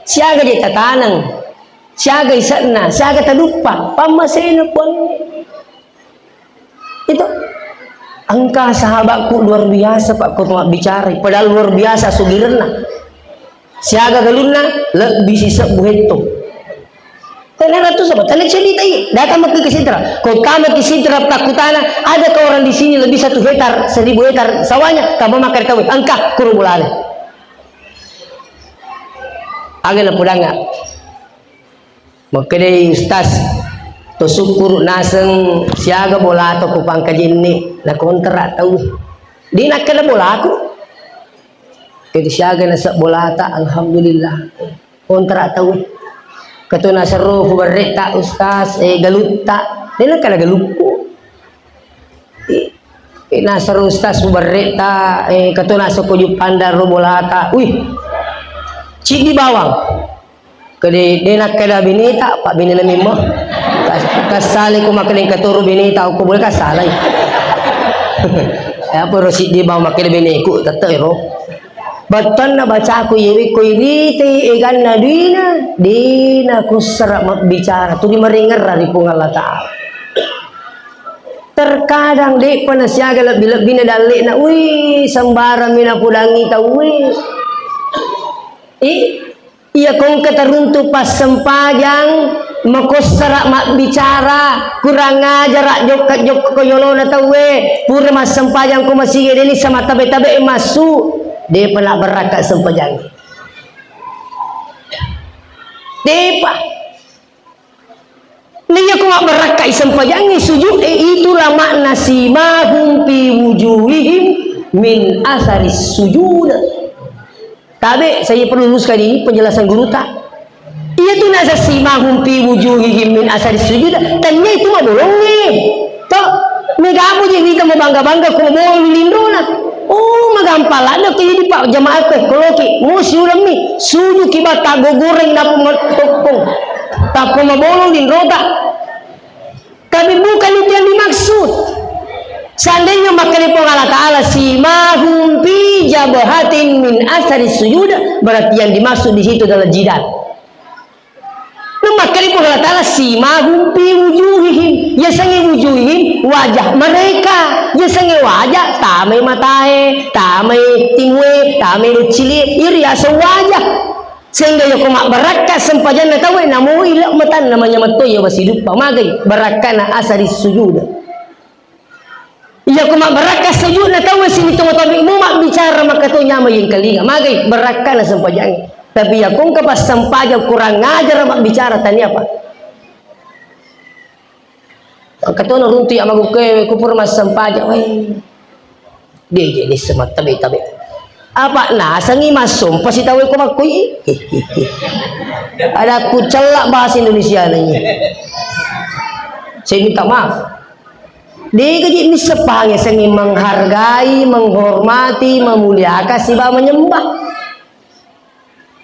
siaga dia tatanang siaga isatna siaga tadupa pamasena pun itu angka sahabatku luar biasa Pak Ketua bicara padahal luar biasa sugirna siaga galunna lebih sisa buheto karena itu sahabat, kalian cerita ini, datang ke Sintra. Kalau kamu ke Sintra takutana, ada ke orang di sini lebih 1 hektar, 1000 hektar sawahnya, kamu makan kawin, angka kurubulale. Agak nak pulang nggak? Makanya Ustaz, to syukur naseng siaga bola atau kupang kajini, na kontrak tahu. Di nak kena bola aku, jadi siaga nasa bola tak, alhamdulillah, kontrak tahu. Katuna seru berita Ustaz galut tak dia nak kala galupo ina seru Ustaz berita katuna suku pandar bolata cik di bawang kede dia nak kala binita Pak binila mimo kasali ko makiling katuro binita ko boleh kasalay apa rosi di bawang makiling biniku tatero batan na baca aku yewi ko iriti ikan na dina ku serak bicara tu di meringar dari Allah Ta'ala terkadang dek panasyaga lebih na dalik na sembara mina pudangi tahu iya kong keteruntuk pas sempajang makosara mak bicara kurang ajar jok koyolo na tahu pura mas sempajang ko masih ini sama tabe-tabe masuk dia pernah berakat sempajang Tepa. Nih aku nggak berakai sempajangi sujud. Itulah makna simahum fi wujuhihim min asaris sujud. Tapi saya perlu luruskan ini penjelasan guru tak. Iya tu nasa simahum fi wujuhihim min asaris sujud. Tanya itu mah bolong nih. Toh, megamu je kita mau bangga-bangga ko mau lindona. Oh, magampala na kayo di pa jamaah ko koloki. Musyulam ni sujud kiba tago goreng na pumatokong. Tapo mabolong din rota. Tapi bukan itu yang dimaksud. Seandainya makanya Allah Ta'ala simahum fi jabahatin min asari sujud, berarti yang dimaksud di situ adalah jidat. Makanya Allah Ta'ala simahum fi wujuhihim, ya sangi wujuhihim wajah mereka, ya sangi wajah tamai matae, tamai timwe, tamai lucili, iri asa wajah. Sehingga ya kumak barakat sempajan na tahu namu ilak matan namanya matoy ya wasidup pamagai barakana asari sujud. Ya kumak barakat sujud na tahu sini tu tabi mumak bicara maka tu nyama yang kalinga magai barakana sempajan. Tapi ya kung kapas sempajan kurang ngajar mak bicara tani apa? Kata na runti amagu ke kupur mas sempajan. Dia jadi semat tabi. Apa nasangi masum pasti tahu ko makui. Ada aku celak bahasa Indonesia nanya. Saya minta maaf. Dia kaji ini sepangnya sangi menghargai, menghormati, memuliakan siapa menyembah.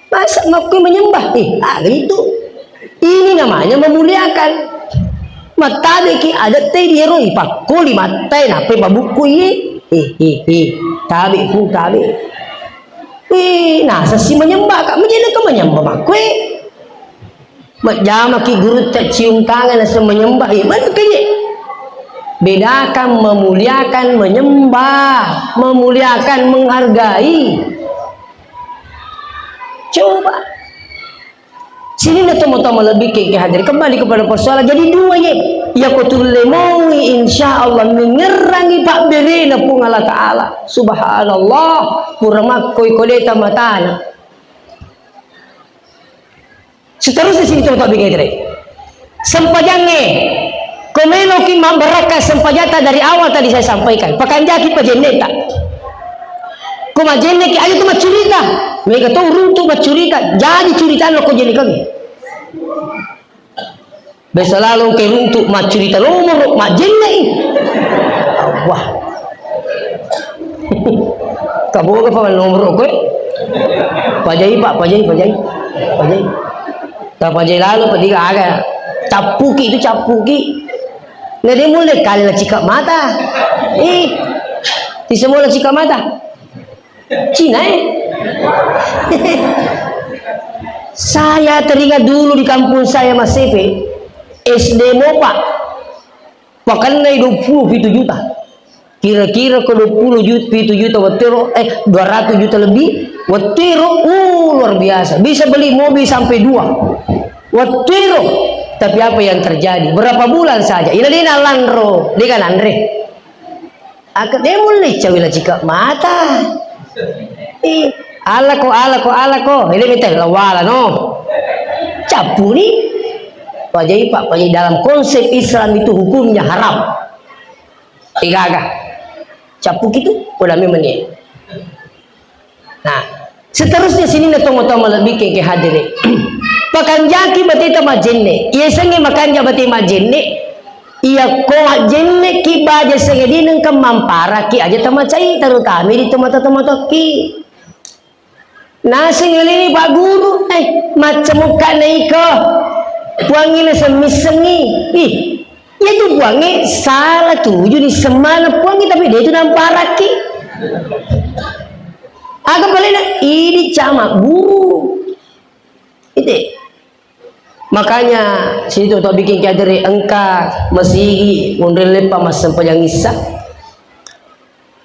Masa makui menyembah? Itu. Ini namanya memuliakan. Mata deki ada teh dia roi pakuli mata nape babuku ye. Tabi. Nah sesi menyembah kak menjadi ke menyembah makwe majama ki guru tak cium tangan asal menyembah mana kaya bedakan memuliakan menyembah memuliakan menghargai. Coba sini na tama-tama lebih ke hadir kembali kepada persoalan jadi dua ya kutul lemongi insyaallah mengerangi pak berena pun Allah Ta'ala subhanallah puramak koi kodeta matana. Seterusnya sini coba bikin tadi sempajange komelo ki mambaraka sempajata dari awal tadi saya sampaikan pakanjaki pajeneta kumajene ki ayo tu macurita mereka tahu runtuh macurita jadi curitaan lo ko jadi kami besa lalu ke runtuh macurita nomor majene wah kamu ke paman nomor ko pajai tak pajai lalu petiga agak capuki itu capuki nggak dia mulai kali lah cikak mata di semua lah cikak mata Cina saya teringat dulu di kampung saya Mas Sepe SD Mopa pakannya 27 juta kira-kira ke 27 juta watero 200 juta lebih watero luar biasa bisa beli mobil sampai 2 watero. Tapi apa yang terjadi berapa bulan saja ini landro dia kan Andre akad dia mulai cawila cikak mata ala ko ini minta lawala no capu nih pajai dalam konsep Islam itu hukumnya haram agak capu gitu udah memangnya. Nah seterusnya sini natong-tong lebih ke hadirin pakanjaki batita majenne iya sange makanja bati majenne iya ko majenne ki baja sange dineng kemampara ki aja tamacai terutama di tempat-tempat ki nasi ngelini pak guru macam muka naiko puangi na semisengi ya itu puangi salah tuju di semana puangi tapi dia itu nampara ki agak paling ini camak guru itu makanya situ tu bikin kadri engka masih undel lepa mas sempajang isa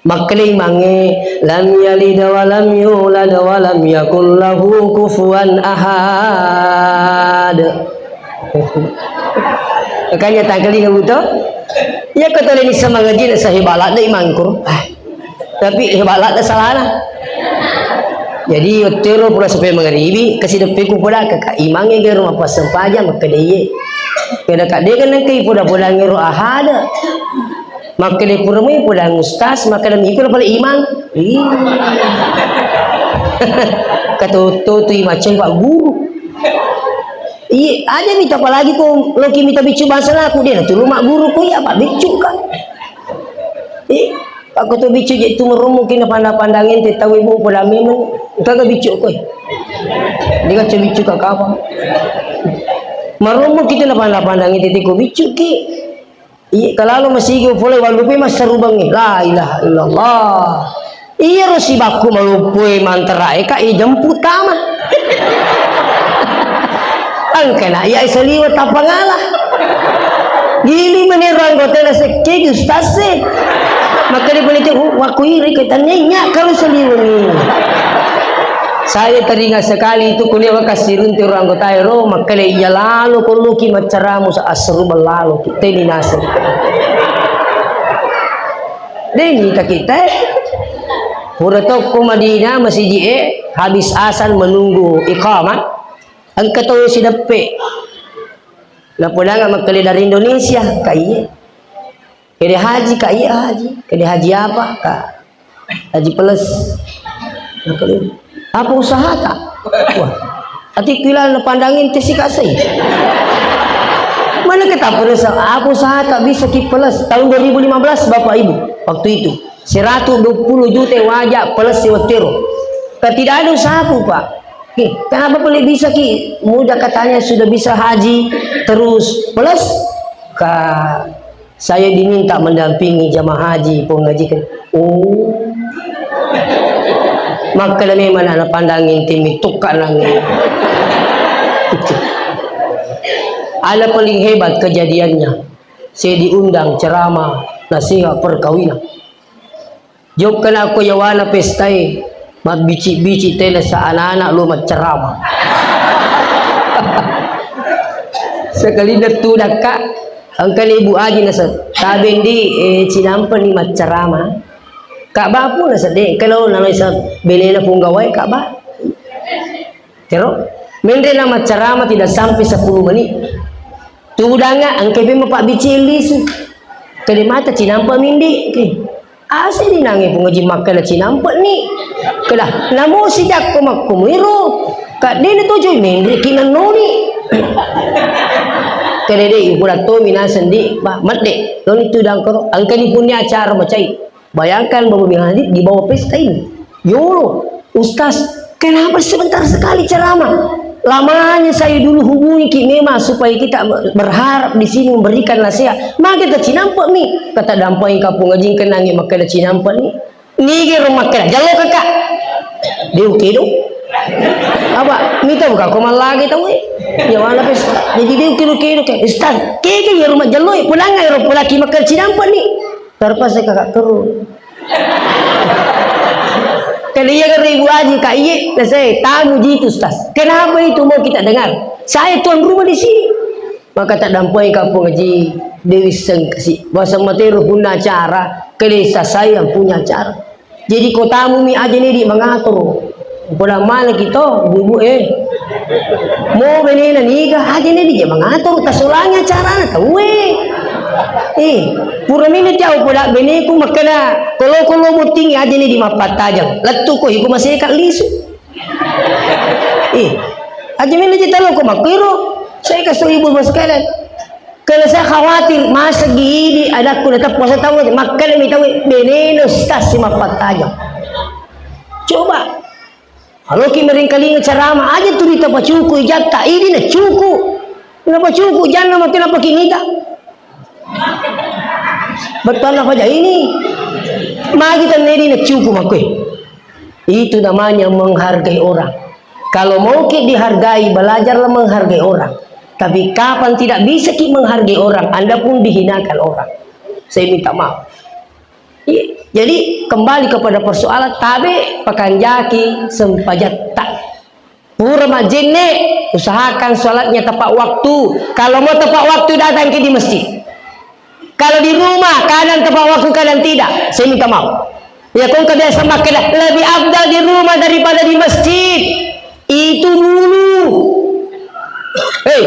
makli mange lam yalid wa lam yulad wa lam yakul lahu kufuwan ahad. Makanya tangkali ngabuto ya kata ini sama ngaji sahibalat dai mangkur tapi hibalat salahna Jadi otero pula sampai magharibi kasi depe ko pula ka imange ke rumah pas sempaja maka dia. Kada ka dia kan kai pula ngero ahada. Maka dia pura mai pula ustaz maka demi ko pula imang. Kata tu macam pak guru. Iya, ada minta apa lagi ko loki minta bicu bahasa aku dia tu rumah guru ko ya pak bicu kan. Aku tu bicu je tu merumu kena pandang-pandangin te tahu ibu pula memang kagak bicu koi. Dia kata bicu kat apa? Merumu kita nak pandang-pandangin te ko bicu ki. Iya kalau lu masih go boleh walupi mas serubang ni. La ilaha illallah. Iya rosi baku malupui mantra eka i jemput tama. Angkana iya isaliwa tapangalah. Gili menirang kotela sekeki ustaz se. Maka dia boleh tengok waku iri katanya nyak kalau seliwangi. Saya teringat sekali itu kuliah kasih runti orang kota ero maka dia lalu kalau ki macaramu sa asru balalu kita ini nasib. Deni kita pura toko Madinah masih je habis asan menunggu iqamah. Angkat tahu si depe. Lah pulang maka dari Indonesia kai. Kede haji ka iya haji, kede haji apa ka haji plus. Apa usaha tak? Wah, ati kila na pandangin tesi kasih. Mana kita plus apa usaha tak bisa ki plus tahun 2015 Bapak Ibu waktu itu 120 juta wajah plus sewetero. Tidak ada usaha pun Pak. Kenapa boleh bisa ki? Mudah katanya sudah bisa haji terus plus ka saya diminta mendampingi jamaah haji pengajikan. Oh, maka memang anak pandangin tim tukar langit. Ada paling hebat kejadiannya. Saya diundang ceramah nasihat perkawinan. Jawabkan aku yawana pestai, mat bici tele sa anak-anak lu mat ceramah. Sekali tertudak kak. Angkal ibu aji nasa tabing di cinampan ni macarama kak ba po nasa de kalau nanay sa benena pong gawai kak ba pero mende na macarama tidak sampai 10 menit tuda nga ang kebe mapak bichilis kade mata cinampan mindi asa di nangi pong ngaji makala cinampan ni kada namo sidak ko makkumiro kak de na to joy mende kinanoni Kede ibu to minasan di mate don itu dang karo angkani punya acara macai bayangkan bapak Bingadi di bawah pesta ini yolo ustaz kenapa sebentar sekali ceramah lamanya saya dulu hubungi Ki Mema supaya kita berharap di sini memberikan nasihat maka kita cinampak mi kata dampai kapung ngajing kenangi maka ada cinampak ni ke rumah kena jalo kakak dia oke dong apa minta buka komal lagi tahu ya mana pes jadi dia kira ustaz keke ya rumah jaloi pulang ya rumah laki makan cinampak nih terpas saya kakak turun kalau iya kan ibu aji kak iya nah saya tamu jitu ustaz kenapa itu mau kita dengar saya tuan rumah di sini maka tak dampai kampung haji Dewi Seng kasih bahasa materi punya acara ke desa saya yang punya acara jadi kotamu mi aja nih di mengatur pulang mana kita bubu mau benena niga aja nih dia mengatur tasulangnya caranya tahu pura mini jauh pulang beneku makanya kalau mau tinggi aja nih di mapat tajam letu kok iku masih kak lisu aja nih kita lo kok makiro saya kasih ibu sekalian kalau saya khawatir masa gini ada aku tetap puasa tahu makanya minta beneno stas si mapat tajam coba kalau kita meringkali ceramah aja tuh di tempat cukup jatah ini na cukup kenapa cukup jangan nama kenapa kinita betul apa aja ini mari kita neri na cukup makwe itu namanya menghargai orang kalau mau kita dihargai belajarlah menghargai orang tapi kapan tidak bisa kita menghargai orang anda pun dihinakan orang saya minta maaf jadi kembali kepada persoalan tabe pakanjaki sempajat tak pura majene usahakan sholatnya tepat waktu kalau mau tepat waktu datang ke di masjid kalau di rumah kadang tepat waktu kadang tidak saya minta maaf Ya kau kebiasa makan lebih afdal di rumah daripada di masjid. Itu dulu. Hei,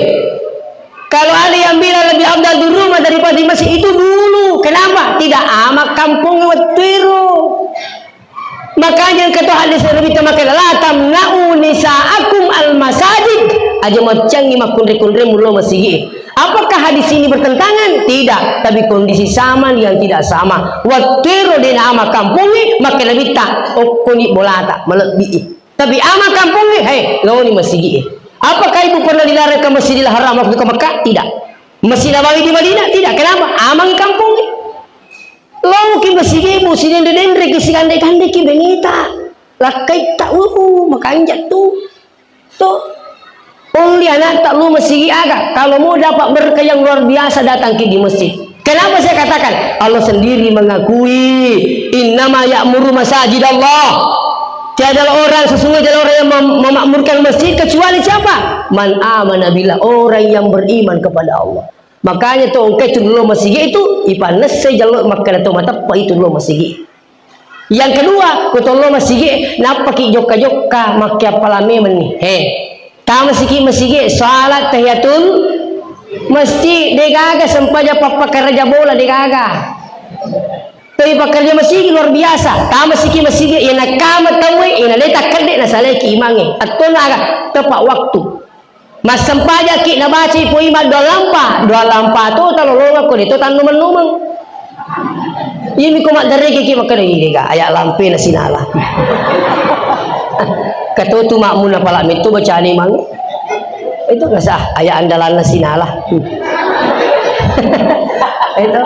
kalau ada yang bilang lebih afdal di rumah daripada di masjid, itu dulu. Kenapa? Tidak amat kampung wetiru. Makanya kata hadis Nabi tamakan la tamna'u nisa'akum al-masajid. Aja macangi makundre-kundre mulo masigi. Apakah hadis ini bertentangan? Tidak, tapi kondisi sama yang tidak sama. Watiru dina ama kampungi maka lebih tak okoni bolata melebihi. Tapi ama kampungi, hei, lawan masigi. Apakah ibu pernah dilarang ke Masjidil Haram waktu ke Mekah? Tidak. Masjid Nabawi di Madinah? Tidak. Kenapa? Amang kampungi. Lalu ki masigi ibu sini dendre ki sikande-kande ki benita. Lakai tak makanya tuh. Only anak tak lu masigi agak. Kalau mau dapat berkah yang luar biasa datang ki di masjid. Kenapa saya katakan? Allah sendiri mengakui innama ya'muru masajid Allah. Tiada orang sesungguhnya adalah orang yang memakmurkan masjid kecuali siapa? Man amana billah, orang yang beriman kepada Allah. Makanya tu ongkai tu dulu masjid itu ipanas saya jalur makan atau mata apa itu dulu masjid. Yang kedua, kutolo masjid napa ki joka-joka makia palame meni. Kamu masjid salat tahiyatul masjid degaga sempaja papa kerja bola degaga. Tapi pekerja masjid luar biasa. Kamu masjid ina kamu tahu ina letak kedek na saleki imange. Atau naga tepat waktu. Mas sempaja ki na baca ipo iman dua lampa tu talolonga ko dito tan numang. Ini ko madare ki makare dega ayak lampe na sinala. Katutu makmuna pala mitu baca ni mang. Itu ngasah ayak andalan na sinala. Itu.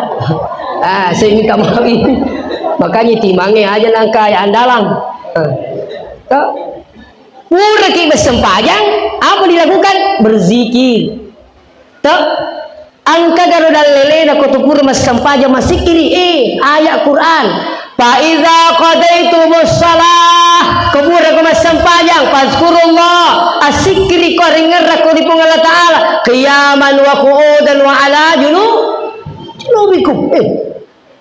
Saya minta maaf ini. Makanya timangnya aja nangka ayak andalan. Pura ki bersempajang, apa dilakukan? Berzikir. Angka garuda lele na kutupur bersempajang masikiri ayat Quran. Fa iza qadaytumus shalah kubur ko masempajang fazkurullah asikri ko ringer ko di Allah taala qiyaman wa qu'udan wa ala junubikum.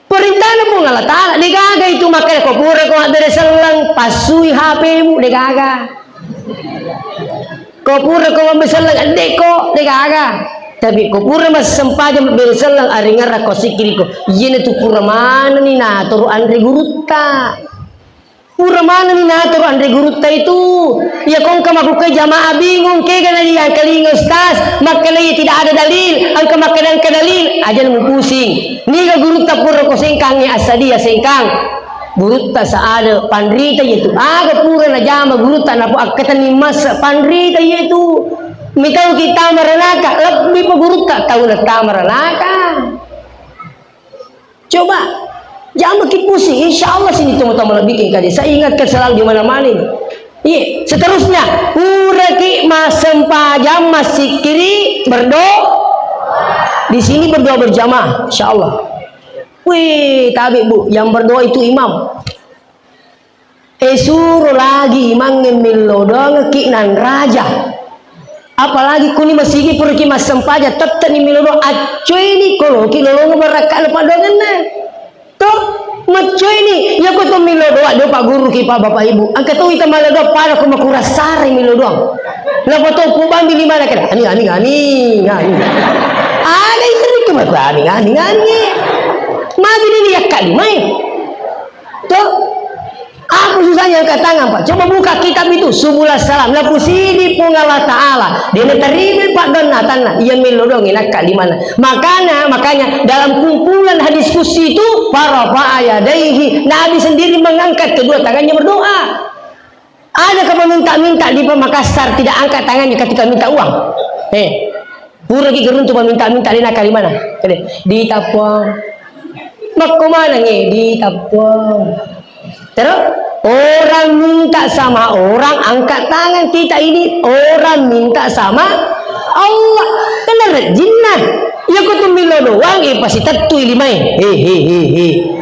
Perintah na pong Allah taala digaga itu makanya kubur ko adere selang pasui HP mu digaga. Kubur ko mabeselang ande ko digaga. Tapi ko pura mas sempajam berselang aringar ko sikiri ko yene tu pura mana ni natur andre gurutta pura mana ni natur andre gurutta itu ya kong kamaku ke jamaah bingung ke gana dia kaling ustaz makalai tidak ada dalil angka makanan ke dalil aja nemu pusing ni ga gurutta pura ko sengkang ya asadia sengkang gurutta saada pandrita yaitu aga pura na jama gurutta na po akatan ni mas pandrita yaitu mitau kita merenaka lebih pegurut tak tahu nak merenaka. Coba jangan makin pusing. Insya Allah sini teman-teman lebih kali. Saya ingatkan selalu di mana-mana. Iya. Seterusnya pura ki masempajam masih kiri berdoa. Di sini berdoa berjamaah. Insya Allah. Wih, tapi bu, yang berdoa itu imam. Suruh lagi imam ngemil doang ki nan raja. Apalagi kuni masigi pergi mas sempaja tetap ni milodo acoy ni kalau kilolongo beraka lepas dongan na to macoy ni ya ko to milodo do pak guru ki pak bapak ibu angkat tu kita malah do para ko makuras sare milodo lepas tu kubang di mana kan ani ada istri ko mak ani magi ni ya kalimai to apa susahnya angkat tangan pak coba buka kitab itu Subul Salam lapu sini pun Allah Ta'ala dia terima pak donatan ia melodongin akak di mana makanya dalam kumpulan hadis kursi itu para fa'ayadaihi Nabi sendiri mengangkat kedua tangannya berdoa. Ada yang meminta-minta di Makassar tidak angkat tangannya ketika minta uang pura ki gerun tu minta-minta di nakal di mana di Tapong mak mana nge di Tapong. Terus orang minta sama orang angkat tangan kita ini orang minta sama Allah benar jinnah ya ko tumilo doang pasti tatui limai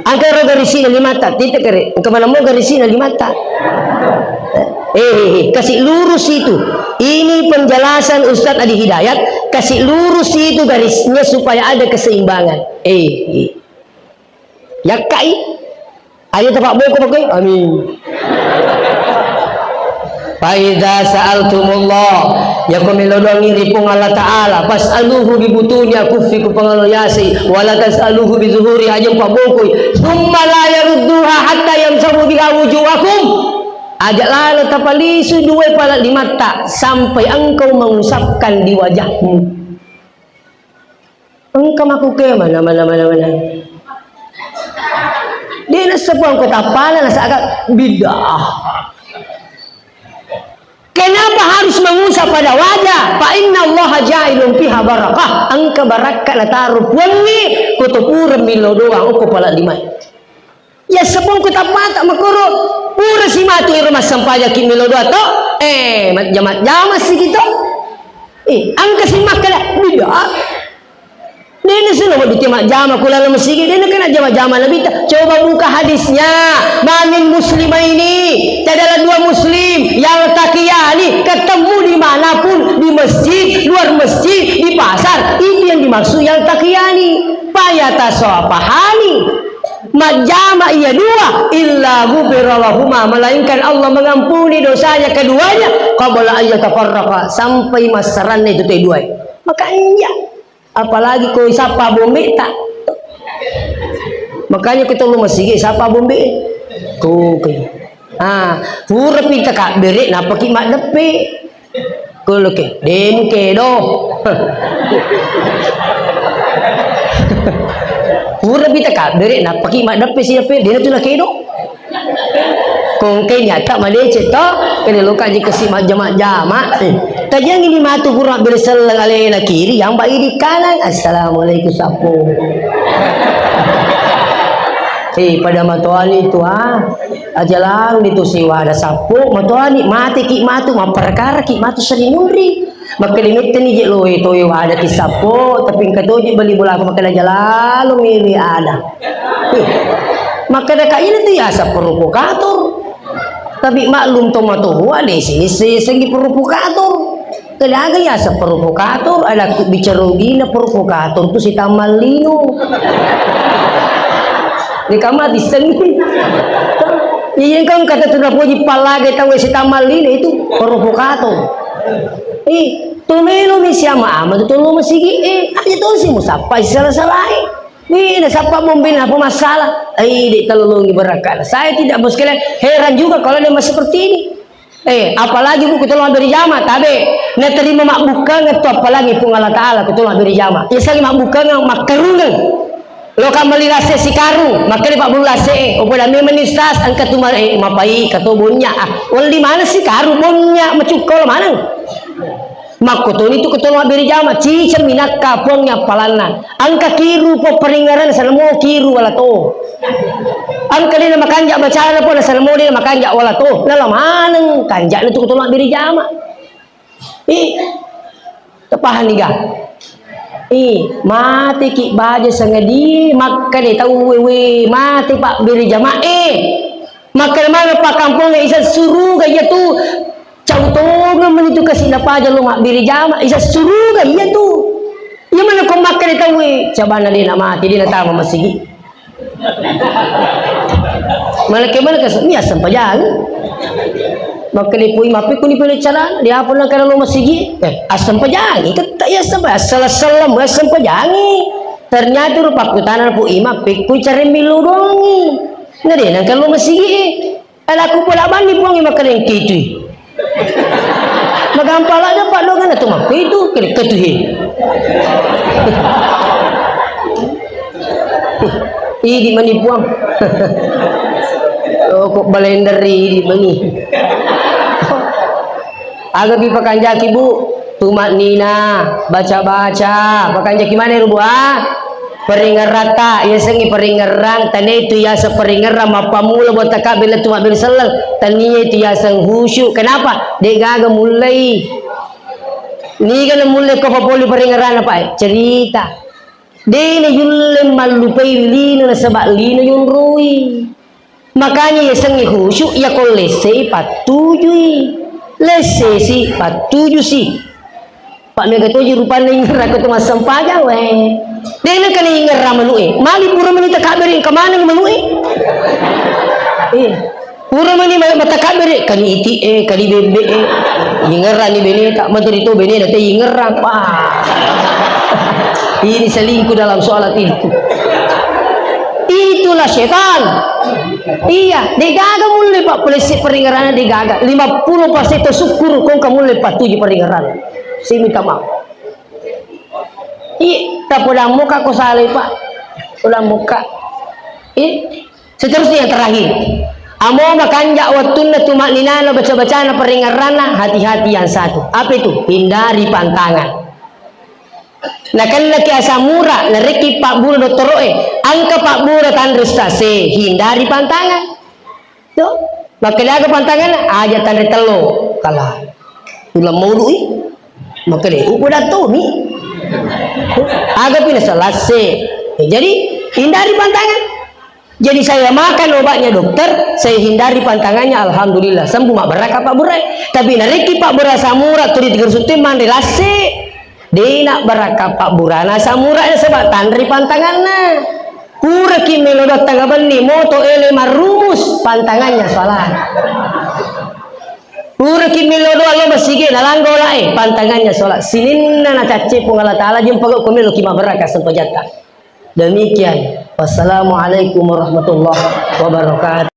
angka garisi na limata tidak kere angka mana mau garisi na limata kasih lurus itu ini penjelasan Ustadz Adi Hidayat kasih lurus itu garisnya supaya ada keseimbangan ya kai Ayo tapak buku pakai. Amin. Faidza sa'altumullah yakum milodongi ripung Allah Ta'ala fas'aluhu bibutunya kufiku pengaluyasi wala tas'aluhu bizuhuri ajeng pabukui summa la yarudduha hatta yamsahu biha wujuhakum ajak lalu tapalisu dua pala di mata sampai engkau mengusapkan di wajahmu. Engkau maku ke mana dia nasabang kota pala nasa agak bidah. Kenapa harus mengusap pada wajah? Fa inna Allah ja'ilun fiha barakah. Angka barakah la taruh wangi kutupur milo doang uko pala dimai. Ya sepung kita patak makuro pura si matu irma sampaya ki milo doa to. Jamat si kita. Angka si makala bidah. Dia sudah mau ditimak jama kula lama sikit dia kena jama lebih tak. Coba buka hadisnya. Mamin muslimah ini adalah dua muslim yang takiyani ketemu dimanapun di masjid, luar masjid, di pasar. Itu yang dimaksud yang takiyani. Payatasawapahani. Majama iya dua illa ghufirallahuma melainkan Allah mengampuni dosanya keduanya qabla ayyatafarraqa sampai masarannya itu dua. Makanya apalagi kau sapa bombe tak, makanya kita lu masih sapa bombe kau pura pinta kak beri napa ki mak depe kau lu ke dem ke do pura pinta kak beri napa ki mak depe siapa dia tu lah ke do kong kay nyata malecet to kini luka jika si jama tajang ini matu pura berselang alena kiri yang baik di kanan assalamualaikum sapo pada matuani itu aja lang dito siwa ada sapo matuani mati ki matu maperkara ki matu sering mundri maka limitin ni lo itu ada ki sapo tapi katoji beli bola aku makan aja lalu milih ada maka dah ini tu ya asa provokator tapi maklum tomato ada sini segi provokator kadang ya asa provokator ada bicara gina provokator tu si Tamalino di kamar di seni iya kan kata sudah puji palagi tahu si Tamalino itu provokator tumelo ni siapa amat tu lo masih aja tu si musapa salah ini siapa membina apa masalah? Di telulungi berakal. Saya tidak bos kalian heran juga kalau dia masih seperti ini. Apalagi bu kita luar dari jama, tabe. Nak terima makbukan itu apalagi pun Allah Taala kita luar dari jama. Ya saya makbukan makarungan. Lo kan melirase si karung, makanya pak bulase. Opo dami menistas angkat tumar mapai katubunya. Wal di mana si karung punya macukol mana? Makutun itu ketolak beri jama cicer minat kapongnya palana angka kiru po peringaran salmo kiru wala to angka dia makanja baca po na salmo dia makanja wala to lalamanang kanja itu ketolak beri jama tepahan niga mati ki baja sangadi maka dia tahu wewe mati pak beri jama maka mana pak kampungnya isa suruh gaya tu cautongan menitu kasih napa aja lo mak biri jama isa suruh ga iya tu iya mana kau makan itu cabana dia nak mati dia nak tahu masih mana kemana kasih ni asam pajang maka dia pui mapi kuni pilih cara dia apa nak kalau lo masih asam pajang kata ya sampai asal-asalam asam pajang ternyata rupa kutanan pui mapi ku cari milu dongi ngade nak kalau masih aku pula bani puangi makan yang gitu magampala dapat lo kan atau mampu itu ketuhi di mani buang kok balenderi di mani agak bipakan jaki bu tumat nina baca-baca pakan jaki mana rubu peringar rata ya sengi peringarang tane itu ya seperingaram apa mula buat takak bila tumak bila selal taninya itu ya sang khusyuk kenapa dia gagal mulai ni kan mulai kau popoli peringaran apa cerita dia ni yulle malupai lino na sebab lino yun rui makanya ya sengi khusyuk ya kau lese patujui lese si patuju si pak mega tuju rupanya ngerah ke tu masam pajang weh dia nak kena ngerah menui mali pura menita kabarin kemana menui Pura mani mata kabir kali iti kali bebe yingeran ni bene tak menteri itu bene date yingeran ini selingkuh dalam sholat itulah setan. Iya digaga mulai pak polisi peringaran digaga 50% tersyukur kau kamu lepas 7 peringaran saya minta maaf tak pulang muka kau salah pak pulang muka seterusnya yang terakhir amo makanja wattuna tumakninana baca-bacana peringarana hati-hati yang satu apa itu hindari pantangan nah kan laki asamura nareki pak bura doktoroe angka pak bura tandrestase hindari pantangan tuh maka laga pantangan aja tandre telo kalah ulah maului maka deh udah tuh nih agak pindah selesai jadi hindari pantangan. Jadi saya makan obatnya dokter, saya hindari pantangannya, alhamdulillah sembuh mak beraka pak burai. Tapi nareki pak bura samura turi tiga suteman relasi, dina beraka pak burana samura sebab tandri pantangannya. Pura kimi lodak tanggapan ni moto ele marumus pantangannya salah. Pura kimi lodak lo basige nalanggo lai pantangannya salah. Sininna na cace pungala taala jumpa kami lo kima beraka sempajata. Demikian. Wassalamualaikum warahmatullahi wabarakatuh.